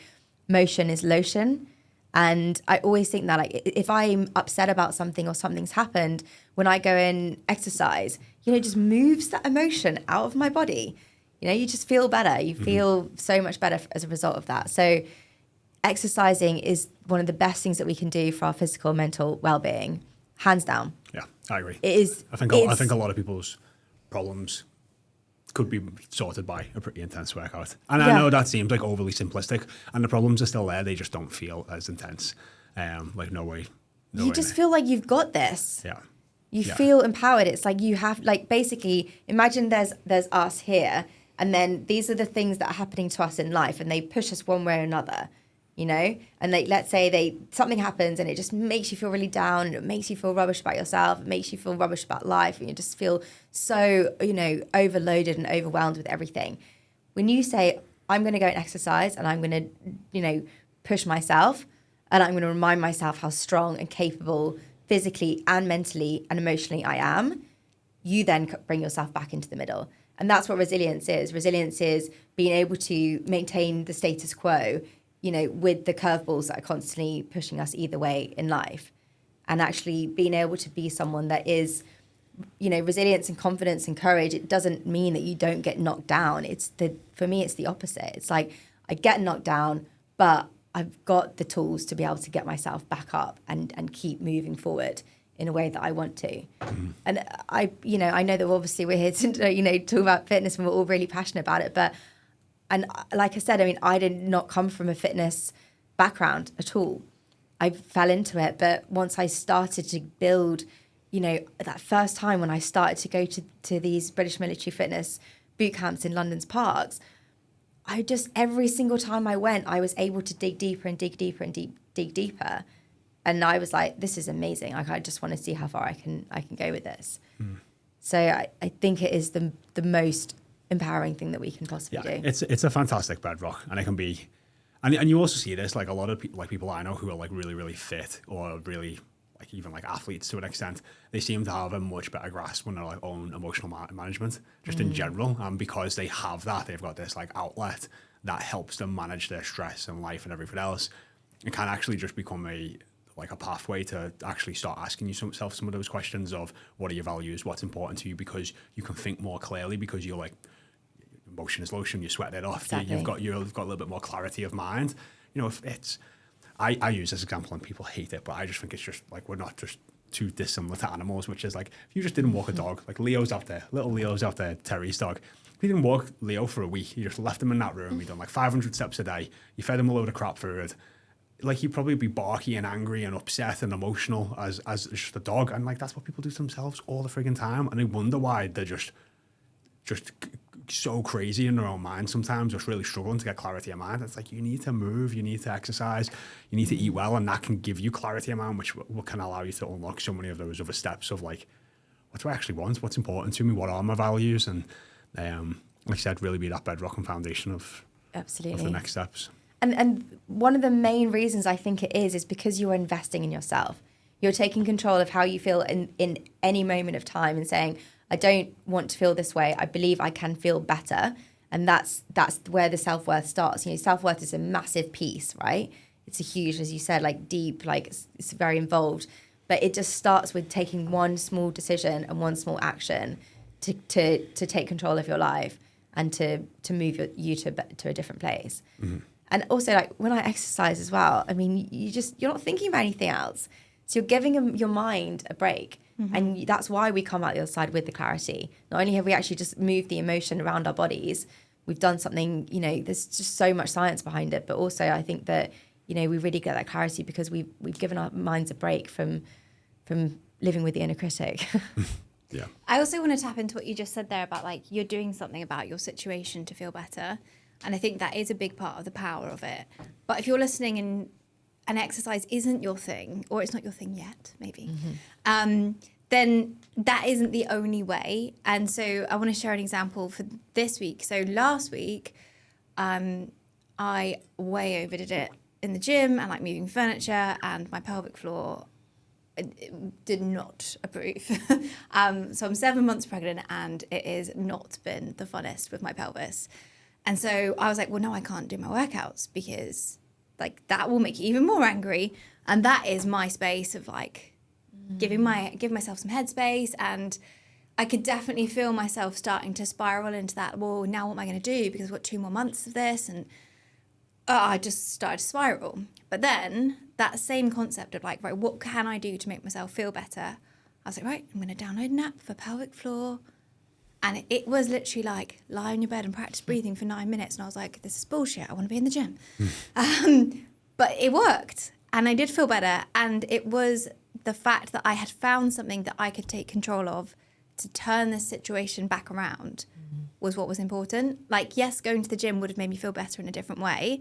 motion is lotion. And I always think that like, if I'm upset about something or something's happened, when I go and exercise, it just moves that emotion out of my body. You just feel better. You feel so much better as a result of that. So exercising is one of the best things that we can do for our physical and mental well-being, hands down. Yeah, I agree. It is. I think a lot of people's problems could be sorted by a pretty intense workout. And I know that seems like overly simplistic, and the problems are still there. They just don't feel as intense. No way. You just feel like you've got this. Yeah. You feel empowered. It's like you have, like, basically, imagine there's us here, and then these are the things that are happening to us in life, and they push us one way or another, and like, let's say something happens and it just makes you feel really down, and it makes you feel rubbish about yourself, it makes you feel rubbish about life, and you just feel so, overloaded and overwhelmed with everything. When you say, I'm going to go and exercise, and I'm going to, push myself, and I'm going to remind myself how strong and capable physically and mentally and emotionally I am, you then bring yourself back into the middle. And that's what resilience is. Resilience is being able to maintain the status quo, with the curveballs that are constantly pushing us either way in life. And actually being able to be someone that is, resilience and confidence and courage. It doesn't mean that you don't get knocked down. For me, it's the opposite. It's like, I get knocked down, but I've got the tools to be able to get myself back up and keep moving forward in a way that I want to. Mm-hmm. And I know that obviously we're here to, talk about fitness, and we're all really passionate about it. And like I said, I did not come from a fitness background at all. I fell into it. But once I started to build, that first time when I started to go to these British military fitness boot camps in London's parks, every single time I went, I was able to dig deeper and dig deeper and dig deeper. And I was like, this is amazing. Like, I just want to see how far I can go with this. So I think it is the most empowering thing that we can possibly do. It's a fantastic bedrock, and it can be, and you also see this, like a lot of people I know who are like really, really fit, or really like even like athletes to an extent, they seem to have a much better grasp on their like own emotional management just in general, and because they have that, they've got this like outlet that helps them manage their stress and life and everything else. It can actually just become a pathway to actually start asking yourself some of those questions of what are your values, what's important to you, because you can think more clearly, because you're like, motion is lotion, you sweat it off. Exactly. You've got a little bit more clarity of mind. You know, if it's, I use this example and people hate it, but I just think it's just like, we're not just too dissimilar to animals, which is like, if you just didn't walk a dog, like Leo's out there, little Leo's out there, Terry's dog. If you didn't walk Leo for a week, you just left him in that room, you done like 500 steps a day, you fed him a load of crap food, like he'd probably be barky and angry and upset and emotional as just a dog. And like, that's what people do to themselves all the frigging time. And they wonder why they're just so crazy in their own mind sometimes, just really struggling to get clarity of mind. It's like, you need to move, you need to exercise, you need to eat well, and that can give you clarity of mind, which can allow you to unlock so many of those other steps of like, what do I actually want? What's important to me? What are my values? And like I said, really be that bedrock and foundation of the next steps. And one of the main reasons I think it is because you're investing in yourself. You're taking control of how you feel in any moment of time and saying, I don't want to feel this way. I believe I can feel better. And that's where the self-worth starts. You know, self-worth is a massive piece, right? It's a huge, as you said, like deep, like it's very involved. But it just starts with taking one small decision and one small action to take control of your life and to move you to a different place. Mm-hmm. And also, like when I exercise as well, I mean, you're not thinking about anything else. So you're giving your mind a break. Mm-hmm. And that's why we come out the other side with the clarity. Not only have we actually just moved the emotion around our bodies, we've done something, you know, there's just so much science behind it. But also I think that, you know, we really get that clarity because we've given our minds a break from living with the inner critic. Yeah. I also want to tap into what you just said there about like you're doing something about your situation to feel better. And I think that is a big part of the power of it. But if you're listening and exercise isn't your thing, or it's not your thing yet, maybe, then that isn't the only way. And so I want to share an example for this week. So last week, I way overdid it in the gym and like moving furniture, and my pelvic floor did not approve. So I'm 7 months pregnant and it has not been the funnest with my pelvis. And so I was like, well, no, I can't do my workouts because like that will make you even more angry. And that is my space of like give myself some headspace. And I could definitely feel myself starting to spiral into that. Well, now what am I going to do? Because I've got 2 more months of this. And I just started to spiral. But then that same concept of like, right, what can I do to make myself feel better? I was like, right, I'm going to download an app for pelvic floor. And it was literally like, lie on your bed and practice breathing for 9 minutes. And I was like, this is bullshit. I want to be in the gym. But it worked. And I did feel better. And it was the fact that I had found something that I could take control of to turn this situation back around was what was important. Like, yes, going to the gym would have made me feel better in a different way.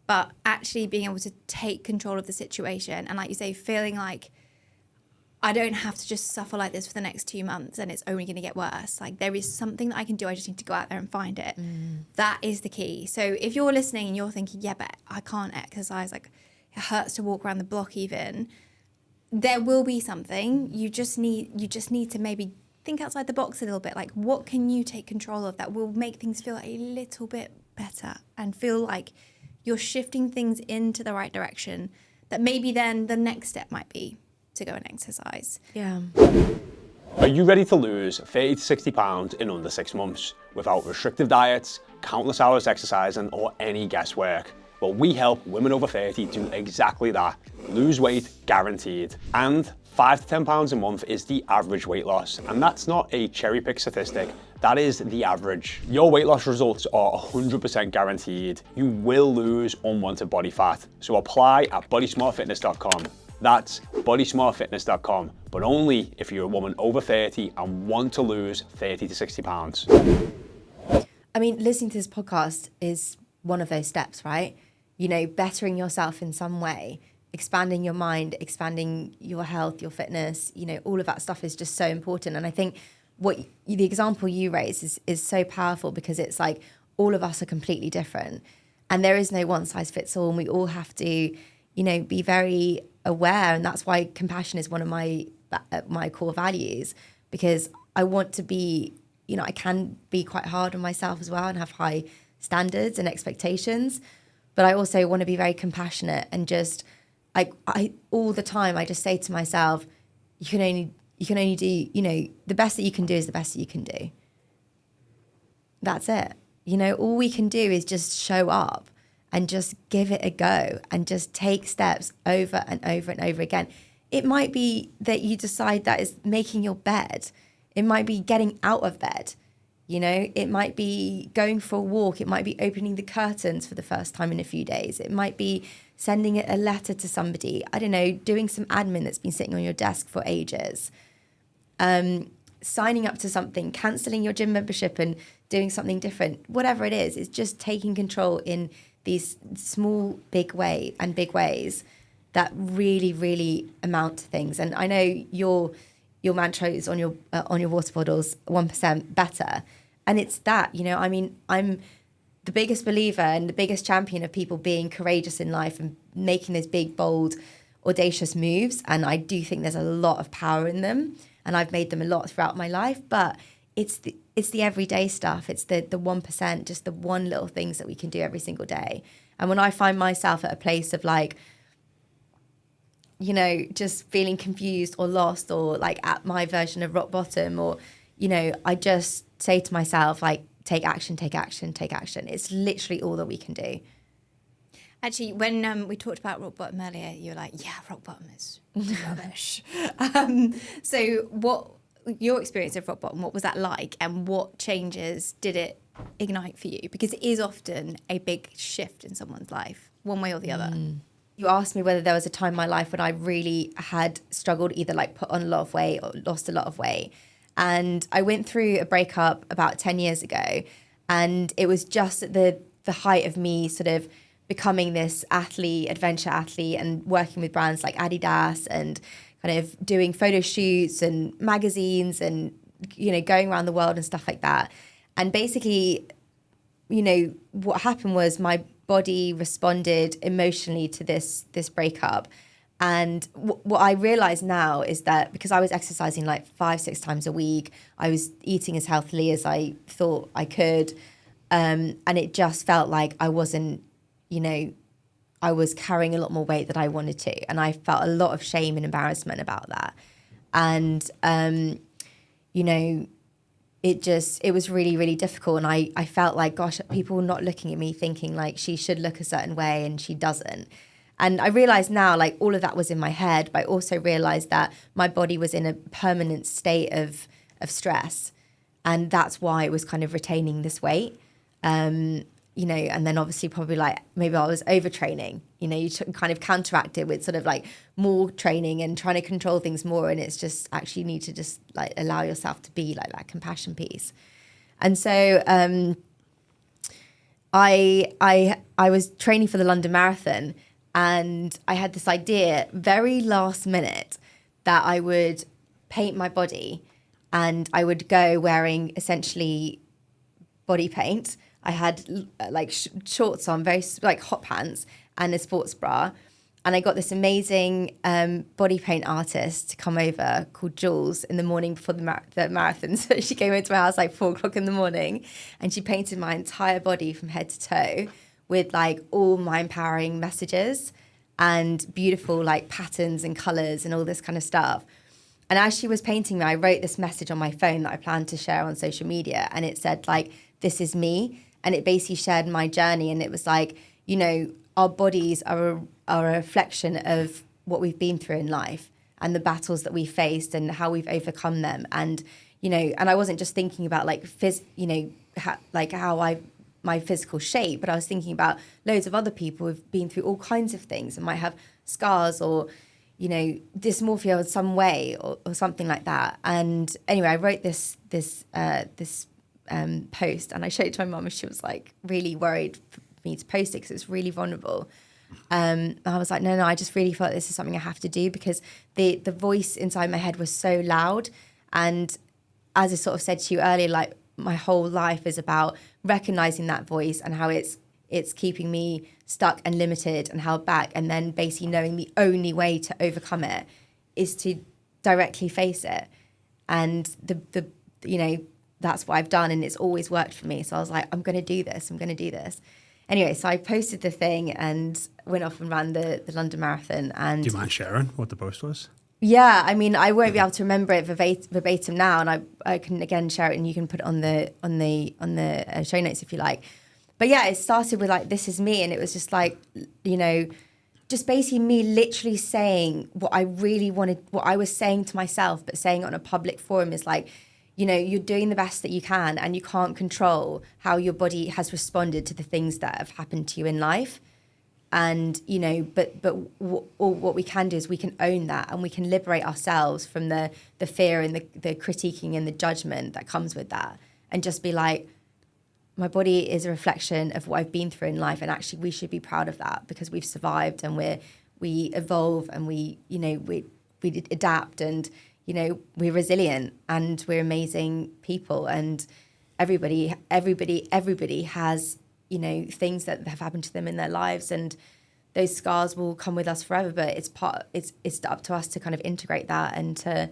But actually being able to take control of the situation. And like you say, feeling like I don't have to just suffer like this for the next 2 months and it's only going to get worse. Like there is something that I can do. I just need to go out there and find it. That is the key. So if you're listening and you're thinking, yeah, but I can't exercise, like it hurts to walk around the block even, there will be something. You just need to maybe think outside the box a little bit. Like what can you take control of that will make things feel a little bit better and feel like you're shifting things into the right direction, that maybe then the next step might be to go and exercise. Yeah. Are you ready to lose 30 to 60 pounds in under 6 months without restrictive diets, countless hours exercising, or any guesswork? Well, we help women over 30 do exactly that. Lose weight guaranteed. And 5 to 10 pounds a month is the average weight loss. And that's not a cherry pick statistic. That is the average. Your weight loss results are 100% guaranteed. You will lose unwanted body fat. So apply at bodysmartfitness.com. That's bodysmartfitness.com, but only if you're a woman over 30 and want to lose 30 to 60 pounds. I mean, listening to this podcast is one of those steps, right? You know, bettering yourself in some way expanding your mind, expanding your health, your fitness, all of that stuff is just so important. And I think the example you raise is so powerful, because it's like all of us are completely different and there is no one size fits all, and we all have to, be very aware. And that's why compassion is one of my core values, because I want to be, I can be quite hard on myself as well and have high standards and expectations, but I also want to be very compassionate. And just I all the time I just say to myself, you can only do, the best that you can do is the best that you can do. That's it. All we can do is just show up and just give it a go and just take steps over and over and over again. It might be that you decide that is making your bed. It might be getting out of bed. It might be going for a walk. It might be opening the curtains for the first time in a few days. It might be sending a letter to somebody. I don't know, doing some admin that's been sitting on your desk for ages. Signing up to something, cancelling your gym membership and doing something different. Whatever it is, it's just taking control in these small, big ways that really, really amount to things. And I know your mantra is on your water bottles, 1% better. And it's that, I'm the biggest believer and the biggest champion of people being courageous in life and making those big, bold, audacious moves. And I do think there's a lot of power in them. And I've made them a lot throughout my life. But it's the everyday stuff. It's the 1%, just the one little things that we can do every single day. And when I find myself at a place of like, just feeling confused or lost, or like at my version of rock bottom, or, I just say to myself, like, take action, take action, take action. It's literally all that we can do. Actually, when we talked about rock bottom earlier, you were like, yeah, rock bottom is rubbish. So what your experience of rock bottom, what was that like? And what changes did it ignite for you? Because it is often a big shift in someone's life, one way or the other. You asked me whether there was a time in my life when I really had struggled, either like put on a lot of weight or lost a lot of weight. And I went through a breakup about 10 years ago. And it was just at the height of me sort of becoming this adventure athlete, and working with brands like Adidas and kind of doing photo shoots and magazines and, going around the world and stuff like that. And basically, what happened was my body responded emotionally to this breakup. And what I realize now is that because I was exercising like 5-6 times a week, I was eating as healthily as I thought I could. And it just felt like I wasn't, I was carrying a lot more weight than I wanted to. And I felt a lot of shame and embarrassment about that. And, it was really, really difficult. And I felt like, gosh, people were not looking at me thinking like she should look a certain way and she doesn't. And I realized now, like, all of that was in my head, but I also realized that my body was in a permanent state of stress. And that's why it was kind of retaining this weight. And then obviously probably like maybe I was overtraining, you kind of counteract it with sort of like more training and trying to control things more. And it's just actually you need to just like allow yourself to be like that compassion piece. And so I was training for the London Marathon, and I had this idea very last minute that I would paint my body, and I would go wearing essentially body paint. I had like shorts on, very like hot pants, and a sports bra. And I got this amazing body paint artist to come over called Jules in the morning before the marathon. So she came into my house like 4:00 in the morning, and she painted my entire body from head to toe with like all my empowering messages and beautiful like patterns and colors and all this kind of stuff. And as she was painting me, I wrote this message on my phone that I planned to share on social media. And it said like, this is me. And it basically shared my journey. And it was like, our bodies are a reflection of what we've been through in life and the battles that we faced and how we've overcome them. And, and I wasn't just thinking about like, my physical shape, but I was thinking about loads of other people who've been through all kinds of things and might have scars or, dysmorphia in some way or something like that. And anyway, I wrote this post, and I showed it to my mum, and she was like really worried for me to post it because it's really vulnerable. I was like, no, I just really felt this is something I have to do, because the voice inside my head was so loud. And as I sort of said to you earlier, like my whole life is about recognizing that voice and how it's keeping me stuck and limited and held back. And then basically knowing the only way to overcome it is to directly face it. And the that's what I've done, and it's always worked for me. So I was like, I'm going to do this. Anyway, so I posted the thing and went off and ran the London Marathon. And do you mind sharing what the post was? Yeah, I mean, I won't be able to remember it verbatim now, and I can again share it, and you can put it on the show notes if you like. But yeah, it started with like, this is me, and it was just like, just basically me literally saying what I really wanted, what I was saying to myself, but saying it on a public forum is like, you're doing the best that you can, and you can't control how your body has responded to the things that have happened to you in life. And, but what we can do is we can own that, and we can liberate ourselves from the fear and the critiquing and the judgment that comes with that. And just be like, my body is a reflection of what I've been through in life. And actually we should be proud of that, because we've survived, and we evolve, and we adapt, and, we're resilient, and we're amazing people. And everybody has, things that have happened to them in their lives, and those scars will come with us forever. But it's up to us to kind of integrate that and to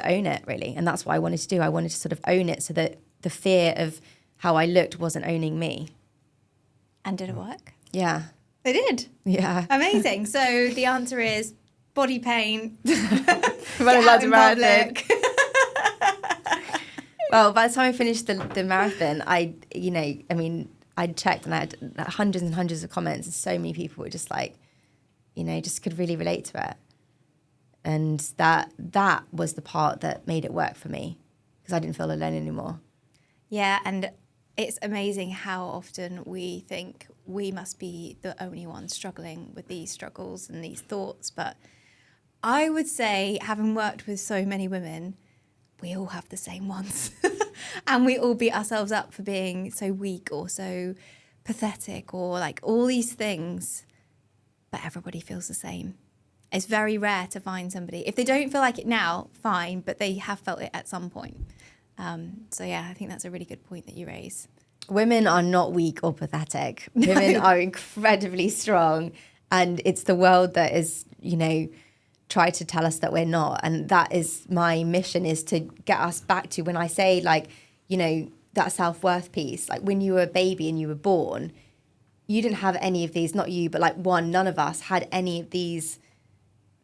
own it, really. And that's what I wanted to do. I wanted to sort of own it, so that the fear of how I looked wasn't owning me. And did it work? Yeah. It did? Yeah. Amazing. So the answer is body pain. Run a London Marathon. Well, by the time I finished the marathon, I checked, and I had hundreds and hundreds of comments, and so many people were just like, just could really relate to it. And that was the part that made it work for me, because I didn't feel alone anymore. Yeah, and it's amazing how often we think we must be the only ones struggling with these struggles and these thoughts. But I would say, having worked with so many women, we all have the same ones. And we all beat ourselves up for being so weak or so pathetic or like all these things. But everybody feels the same. It's very rare to find somebody. If they don't feel like it now, fine, but they have felt it at some point. So yeah, I think that's a really good point that you raise. Women are not weak or pathetic. Women are incredibly strong, and it's the world that is, try to tell us that we're not. And that is my mission, is to get us back to, when I say like, that self-worth piece, like when you were a baby and you were born, you didn't have any of these, not you, but like none of us had any of these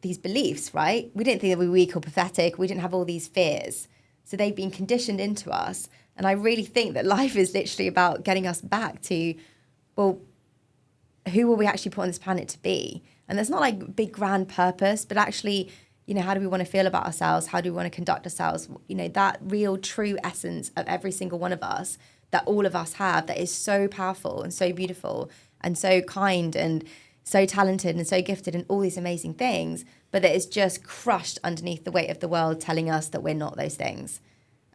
beliefs, right? We didn't think that we were weak or pathetic. We didn't have all these fears. So they've been conditioned into us. And I really think that life is literally about getting us back to, well, who were we actually put on this planet to be? And there's not like big grand purpose, but actually, how do we want to feel about ourselves? How do we want to conduct ourselves? That real true essence of every single one of us, that all of us have, that is so powerful and so beautiful and so kind and so talented and so gifted and all these amazing things, but that is just crushed underneath the weight of the world telling us that we're not those things.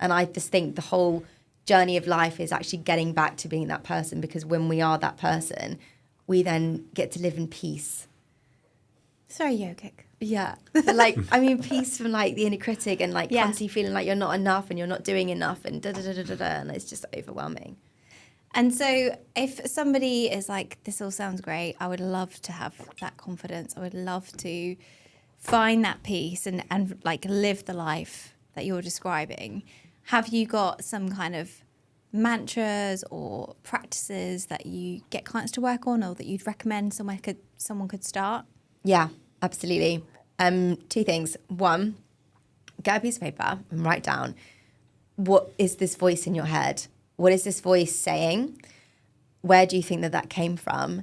And I just think the whole journey of life is actually getting back to being that person, because when we are that person, we then get to live in peace. It's very yogic. Yeah. Peace from like the inner critic and like constantly feeling like you're not enough and you're not doing enough and and it's just overwhelming. And so if somebody is like, this all sounds great, I would love to have that confidence. I would love to find that peace and like live the life that you're describing. Have you got some kind of mantras or practices that you get clients to work on, or that you'd recommend someone could start? Yeah, absolutely. Two things. One, get a piece of paper and write down, what is this voice in your head? What is this voice saying? Where do you think that came from?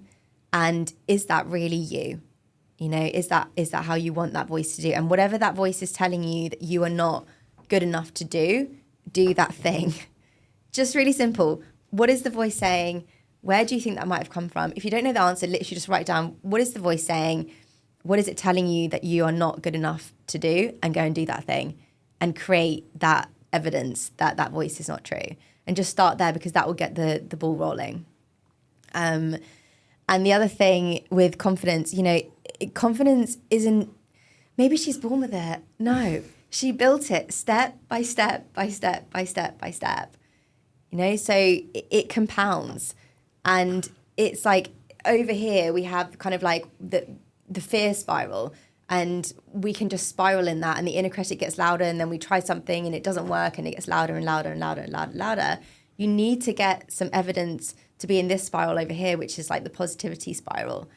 And is that really you? Is that how you want that voice to do? And whatever that voice is telling you that you are not good enough to do that thing. Just really simple. What is the voice saying? Where do you think that might have come from? If you don't know the answer, literally just write down, what is the voice saying? What is it telling you that you are not good enough to do? And go and do that thing and create that evidence that voice is not true. And just start there, because that will get the ball rolling. And And the other thing with confidence, confidence isn't, maybe she's born with it. No, she built it step by step by step by step by step. So it compounds. And it's like over here we have kind of like the fear spiral, and we can just spiral in that, and the inner critic gets louder, and then we try something and it doesn't work, and it gets louder and louder and louder and louder and louder. You need to get some evidence to be in this spiral over here, which is like the positivity spiral,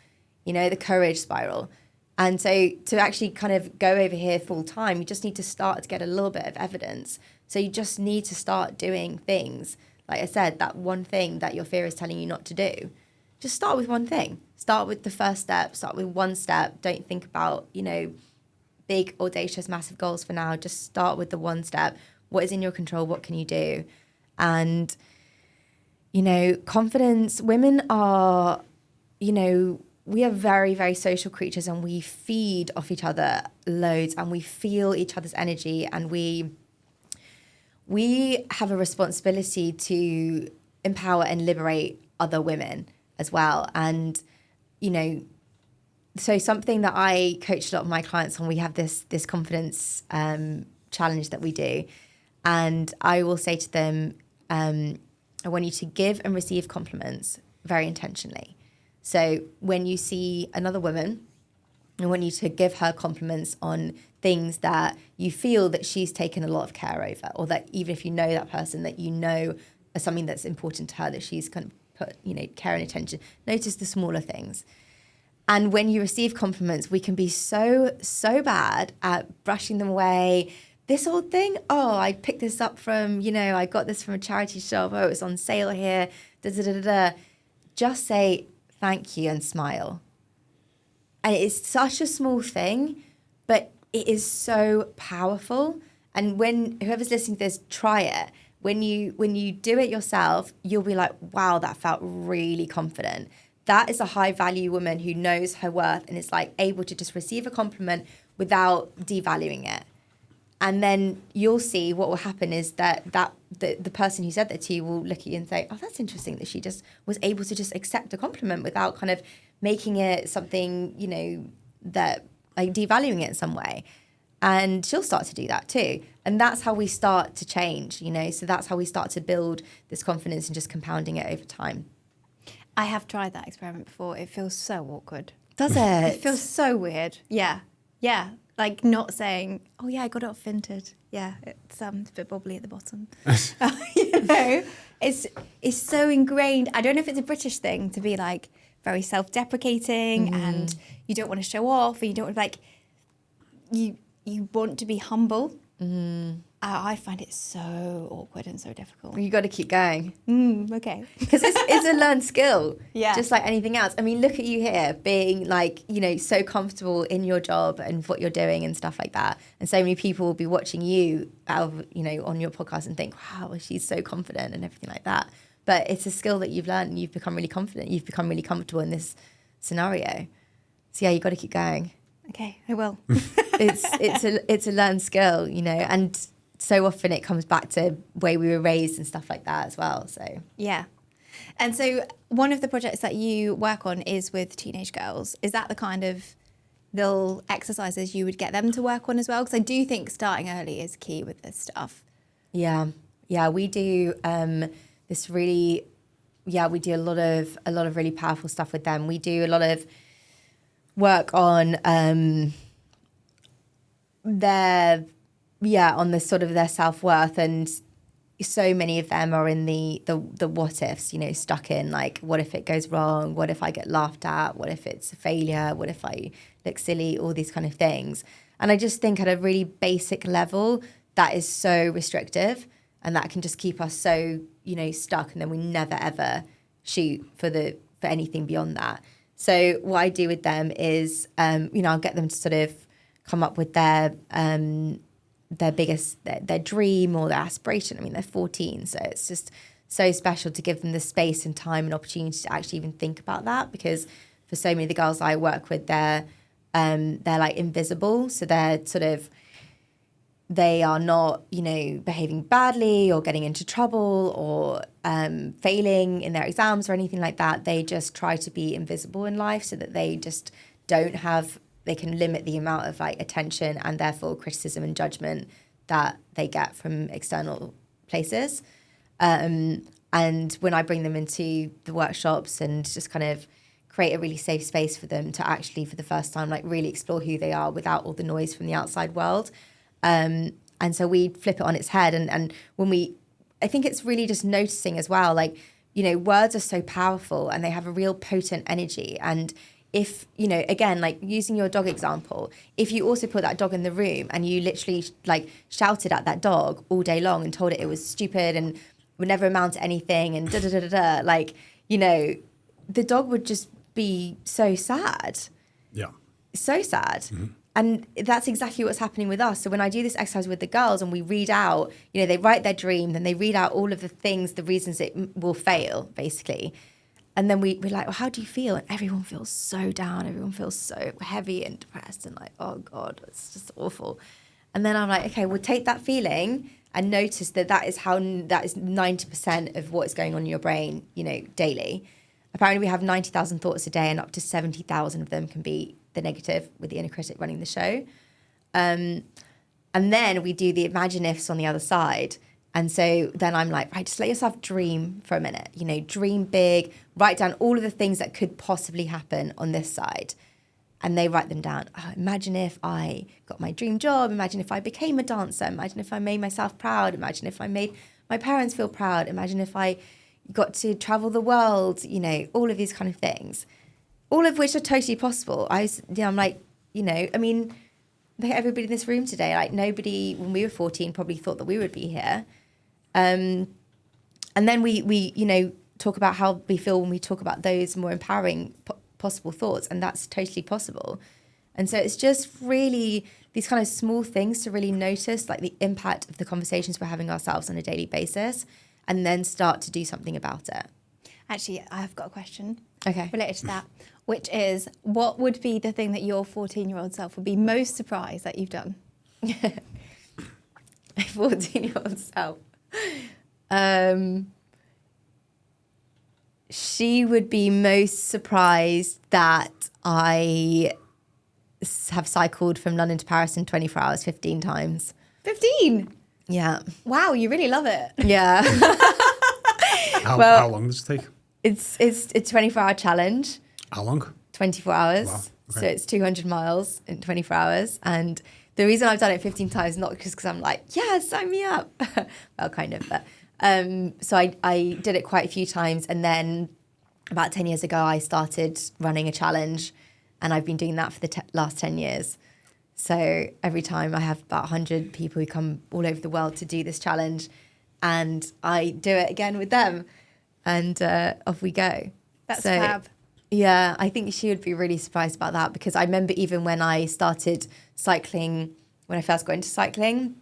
the courage spiral. And so to actually kind of go over here full time, you just need to start to get a little bit of evidence. So you just need to start doing things. Like I said, that one thing that your fear is telling you not to do. Just start with one thing. Start with the first step. Start with one step. Don't think about, big, audacious, massive goals for now. Just start with the one step. What is in your control? What can you do? And, confidence, women are, we are very, very social creatures, and we feed off each other loads, and we feel each other's energy, and we have a responsibility to empower and liberate other women as well. And, so something that I coach a lot of my clients on, we have this confidence challenge that we do. And I will say to them, I want you to give and receive compliments very intentionally. So when you see another woman, I want you to give her compliments on things that you feel that she's taken a lot of care over, or that even if you know that person, that as something that's important to her, that she's kind of put, care and attention. Notice the smaller things. And when you receive compliments, we can be so bad at brushing them away. This old thing, oh, I picked this up from, I got this from a charity shop. Oh, it's on sale here. Just say thank you and smile. And it's such a small thing, but it is so powerful. And when whoever's listening to this, try it. When you do it yourself, you'll be like, wow, that felt really confident. That is a high value woman who knows her worth and is like able to just receive a compliment without devaluing it. And then you'll see what will happen is that the person who said that to you will look at you and say, oh, that's interesting that she just was able to just accept a compliment without kind of making it something, that like devaluing it in some way. And she'll start to do that too. And that's how we start to change, so that's how we start to build this confidence and just compounding it over time. I have tried that experiment before. It feels so awkward. Does it? It feels so weird. Yeah. Yeah. Like not saying, oh yeah, I got it off Vinted. Yeah, it's a bit bobbly at the bottom. It's so ingrained. I don't know if it's a British thing to be like very self-deprecating and you don't want to show off, and you don't want to like you want to be humble. I find it so awkward and so difficult. You got to keep going. Okay. Because it's a learned skill. Yeah. Just like anything else. I mean, look at you here being like, so comfortable in your job and what you're doing and stuff like that. And so many people will be watching you out of, on your podcast and think, wow, she's so confident and everything like that. But it's a skill that you've learned and you've become really confident. You've become really comfortable in this scenario. So yeah, you got to keep going. Okay, I will. It's a learned skill, and so often it comes back to the way we were raised and stuff like that as well. So yeah. And so one of the projects that you work on is with teenage girls. Is that the kind of little exercises you would get them to work on as well? Because I do think starting early is key with this stuff. Yeah, we do we do a lot of really powerful stuff with them. We do a lot of work on on the sort of their self-worth, and so many of them are in the what ifs, stuck in like, what if it goes wrong? What if I get laughed at? What if it's a failure? What if I look silly? All these kind of things. And I just think at a really basic level, that is so restrictive, and that can just keep us so, stuck, and then we never ever shoot for anything beyond that. So what I do with them is, I'll get them to sort of come up with their biggest, their dream or their aspiration. I mean, they're 14, so it's just so special to give them the space and time and opportunity to actually even think about that, because for so many of the girls I work with, they're like invisible. So they're sort of, they are not, behaving badly or getting into trouble or failing in their exams or anything like that. They just try to be invisible in life so that they just they can limit the amount of like attention and therefore criticism and judgment that they get from external places. And when I bring them into the workshops and just kind of create a really safe space for them to actually, for the first time, like really explore who they are without all the noise from the outside world. And so we flip it on its head. And when I think it's really just noticing as well, like, words are so powerful and they have a real potent energy. And if, again, like using your dog example, if you also put that dog in the room and you literally like shouted at that dog all day long and told it was stupid and would never amount to anything and da-da-da-da-da, like, the dog would just be so sad. Yeah. So sad. Mm-hmm. And that's exactly what's happening with us. So when I do this exercise with the girls and we read out, they write their dream, then they read out all of the things, the reasons it will fail, basically. And then we're like, well, how do you feel? And everyone feels so down. Everyone feels so heavy and depressed and like, oh God, it's just awful. And then I'm like, okay, we'll take that feeling and notice that is 90% of what's going on in your brain, daily. Apparently we have 90,000 thoughts a day and up to 70,000 of them can be the negative with the inner critic running the show. And then we do the imagine ifs on the other side. And so then I'm like, right, just let yourself dream for a minute, dream big, write down all of the things that could possibly happen on this side. And they write them down. Oh, imagine if I got my dream job. Imagine if I became a dancer. Imagine if I made myself proud. Imagine if I made my parents feel proud. Imagine if I got to travel the world, all of these kind of things, all of which are totally possible. I'm like, I mean, everybody in this room today, like nobody when we were 14 probably thought that we would be here. And then we talk about how we feel when we talk about those more empowering possible thoughts, and that's totally possible. And so it's just really these kind of small things to really notice, like the impact of the conversations we're having ourselves on a daily basis, and then start to do something about it. Actually, I've got a question related related to that, which is, what would be the thing that your 14-year-old self would be most surprised that you've done? My 14-year-old self. She would be most surprised that I have cycled from London to Paris in 24 hours 15 times. 15? Yeah. Wow, you really love it. Yeah. How long does it take? It's a 24-hour challenge. How long? 24 hours. Wow. Okay. So it's 200 miles in 24 hours. And the reason I've done it 15 times, not just because I'm like, yeah, sign me up. Well, kind of, but so I did it quite a few times, and then about 10 years ago I started running a challenge, and I've been doing that for the last 10 years. So every time I have about 100 people who come all over the world to do this challenge, and I do it again with them, and off we go. That's fab. Yeah, I think she would be really surprised about that, because I remember even when I started cycling, when I first got into cycling,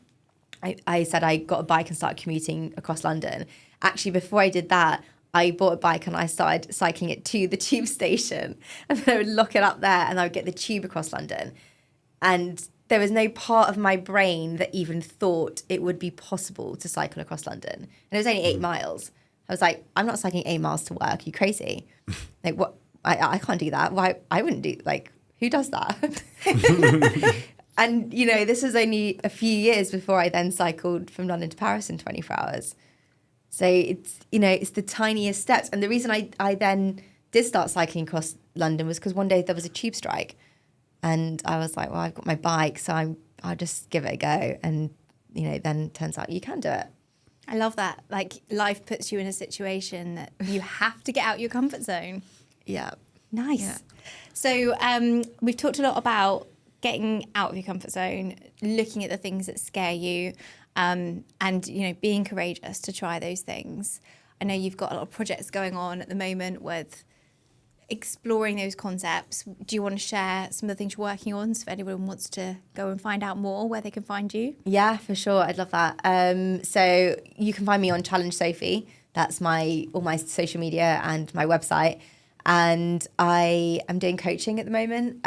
I said I got a bike and started commuting across London. Actually, before I did that, I bought a bike and I started cycling it to the tube station, and then I would lock it up there and I would get the tube across London. And there was no part of my brain that even thought it would be possible to cycle across London. And it was only 8 miles. I was like, I'm not cycling 8 miles to work. Are you crazy? Like, what? I can't do that. Why? I wouldn't do, like, who does that? And, this was only a few years before I then cycled from London to Paris in 24 hours. So it's, it's the tiniest steps. And the reason I then did start cycling across London was because one day there was a tube strike. And I was like, well, I've got my bike, so I'll just give it a go. And, then turns out you can do it. I love that. Like, life puts you in a situation that you have to get out your comfort zone. Yeah. Nice. Yeah. So we've talked a lot about getting out of your comfort zone, looking at the things that scare you, and, being courageous to try those things. I know you've got a lot of projects going on at the moment with exploring those concepts. Do you want to share some of the things you're working on, so if anyone wants to go and find out more, where they can find you? Yeah, for sure. I'd love that. So you can find me on Challenge Sophie. That's all my social media and my website. And I am doing coaching at the moment.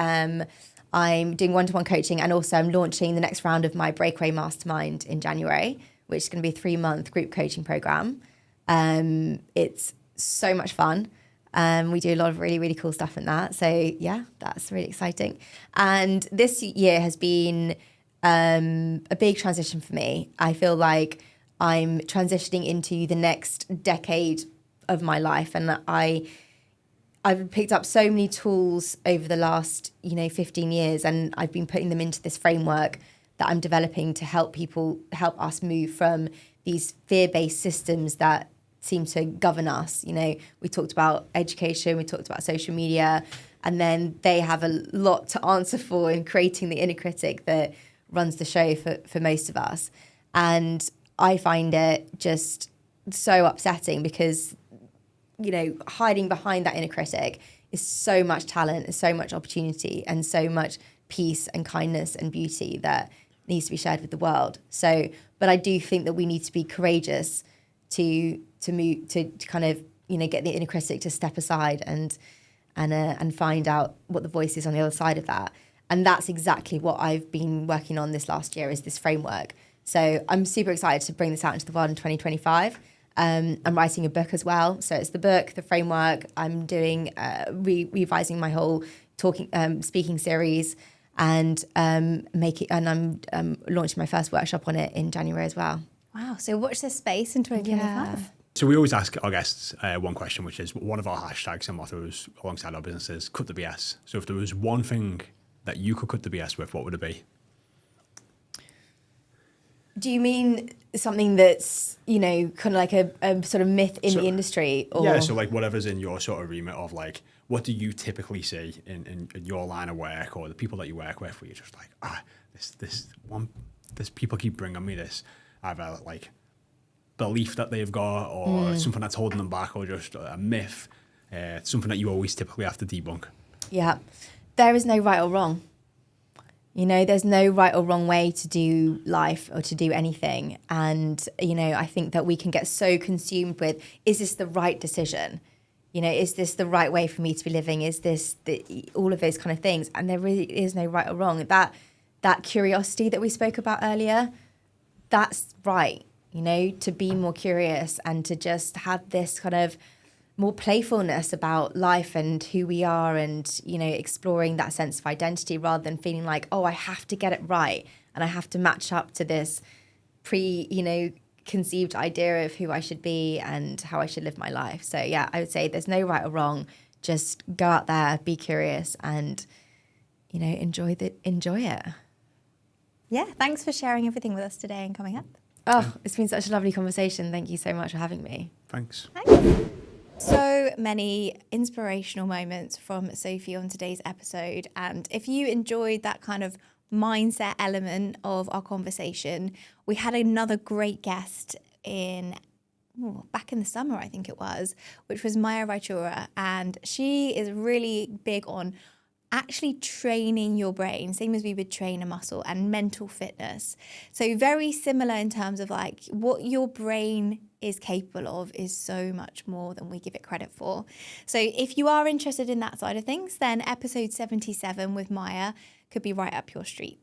I'm doing one-to-one coaching, and also I'm launching the next round of my Breakaway Mastermind in January, which is going to be a 3-month group coaching program. It's so much fun. We do a lot of really, really cool stuff in that. So yeah, that's really exciting. And this year has been a big transition for me. I feel like I'm transitioning into the next decade of my life, and I've picked up so many tools over the last 15 years, and I've been putting them into this framework that I'm developing to help us move from these fear-based systems that seem to govern us. We talked about education, we talked about social media, and then they have a lot to answer for in creating the inner critic that runs the show for most of us. And I find it just so upsetting because, hiding behind that inner critic is so much talent and so much opportunity and so much peace and kindness and beauty that needs to be shared with the world. But I do think that we need to be courageous to move, to kind of, get the inner critic to step aside and find out what the voice is on the other side of that. And that's exactly what I've been working on this last year, is this framework. So I'm super excited to bring this out into the world in 2025. I'm writing a book as well. So it's the book, the framework. I'm doing, revising my whole speaking series, and I'm launching my first workshop on it in January as well. Wow. So watch this space in 2025. Yeah. So we always ask our guests one question, which is one of our hashtags and mottos alongside our businesses, cut the BS. So if there was one thing that you could cut the BS with, what would it be? Do you mean something that's, kind of like a sort of myth in the industry? Or? Yeah, so like whatever's in your sort of remit of like, what do you typically see in your line of work or the people that you work with, where you're just like, this people keep bringing me this either like belief that they've got or something that's holding them back, or just a myth, something that you always typically have to debunk. Yeah, there is no right or wrong. There's no right or wrong way to do life or to do anything. And, I think that we can get so consumed with, is this the right decision? Is this the right way for me to be living? Is this all of those kind of things? And there really is no right or wrong. That curiosity that we spoke about earlier, that's right, to be more curious and to just have this kind of more playfulness about life and who we are, and, exploring that sense of identity rather than feeling like, oh, I have to get it right and I have to match up to this conceived idea of who I should be and how I should live my life. So yeah, I would say there's no right or wrong. Just go out there, be curious, and, enjoy it. Yeah. Thanks for sharing everything with us today and coming up. Oh, it's been such a lovely conversation. Thank you so much for having me. Thanks. So many inspirational moments from Sophie on today's episode. And if you enjoyed that kind of mindset element of our conversation, we had another great guest back in the summer, I think it was, which was Maya Raichura. And she is really big on actually training your brain, same as we would train a muscle, and mental fitness. So very similar in terms of like what your brain is capable of is so much more than we give it credit for. So if you are interested in that side of things, then episode 77 with Maya could be right up your street.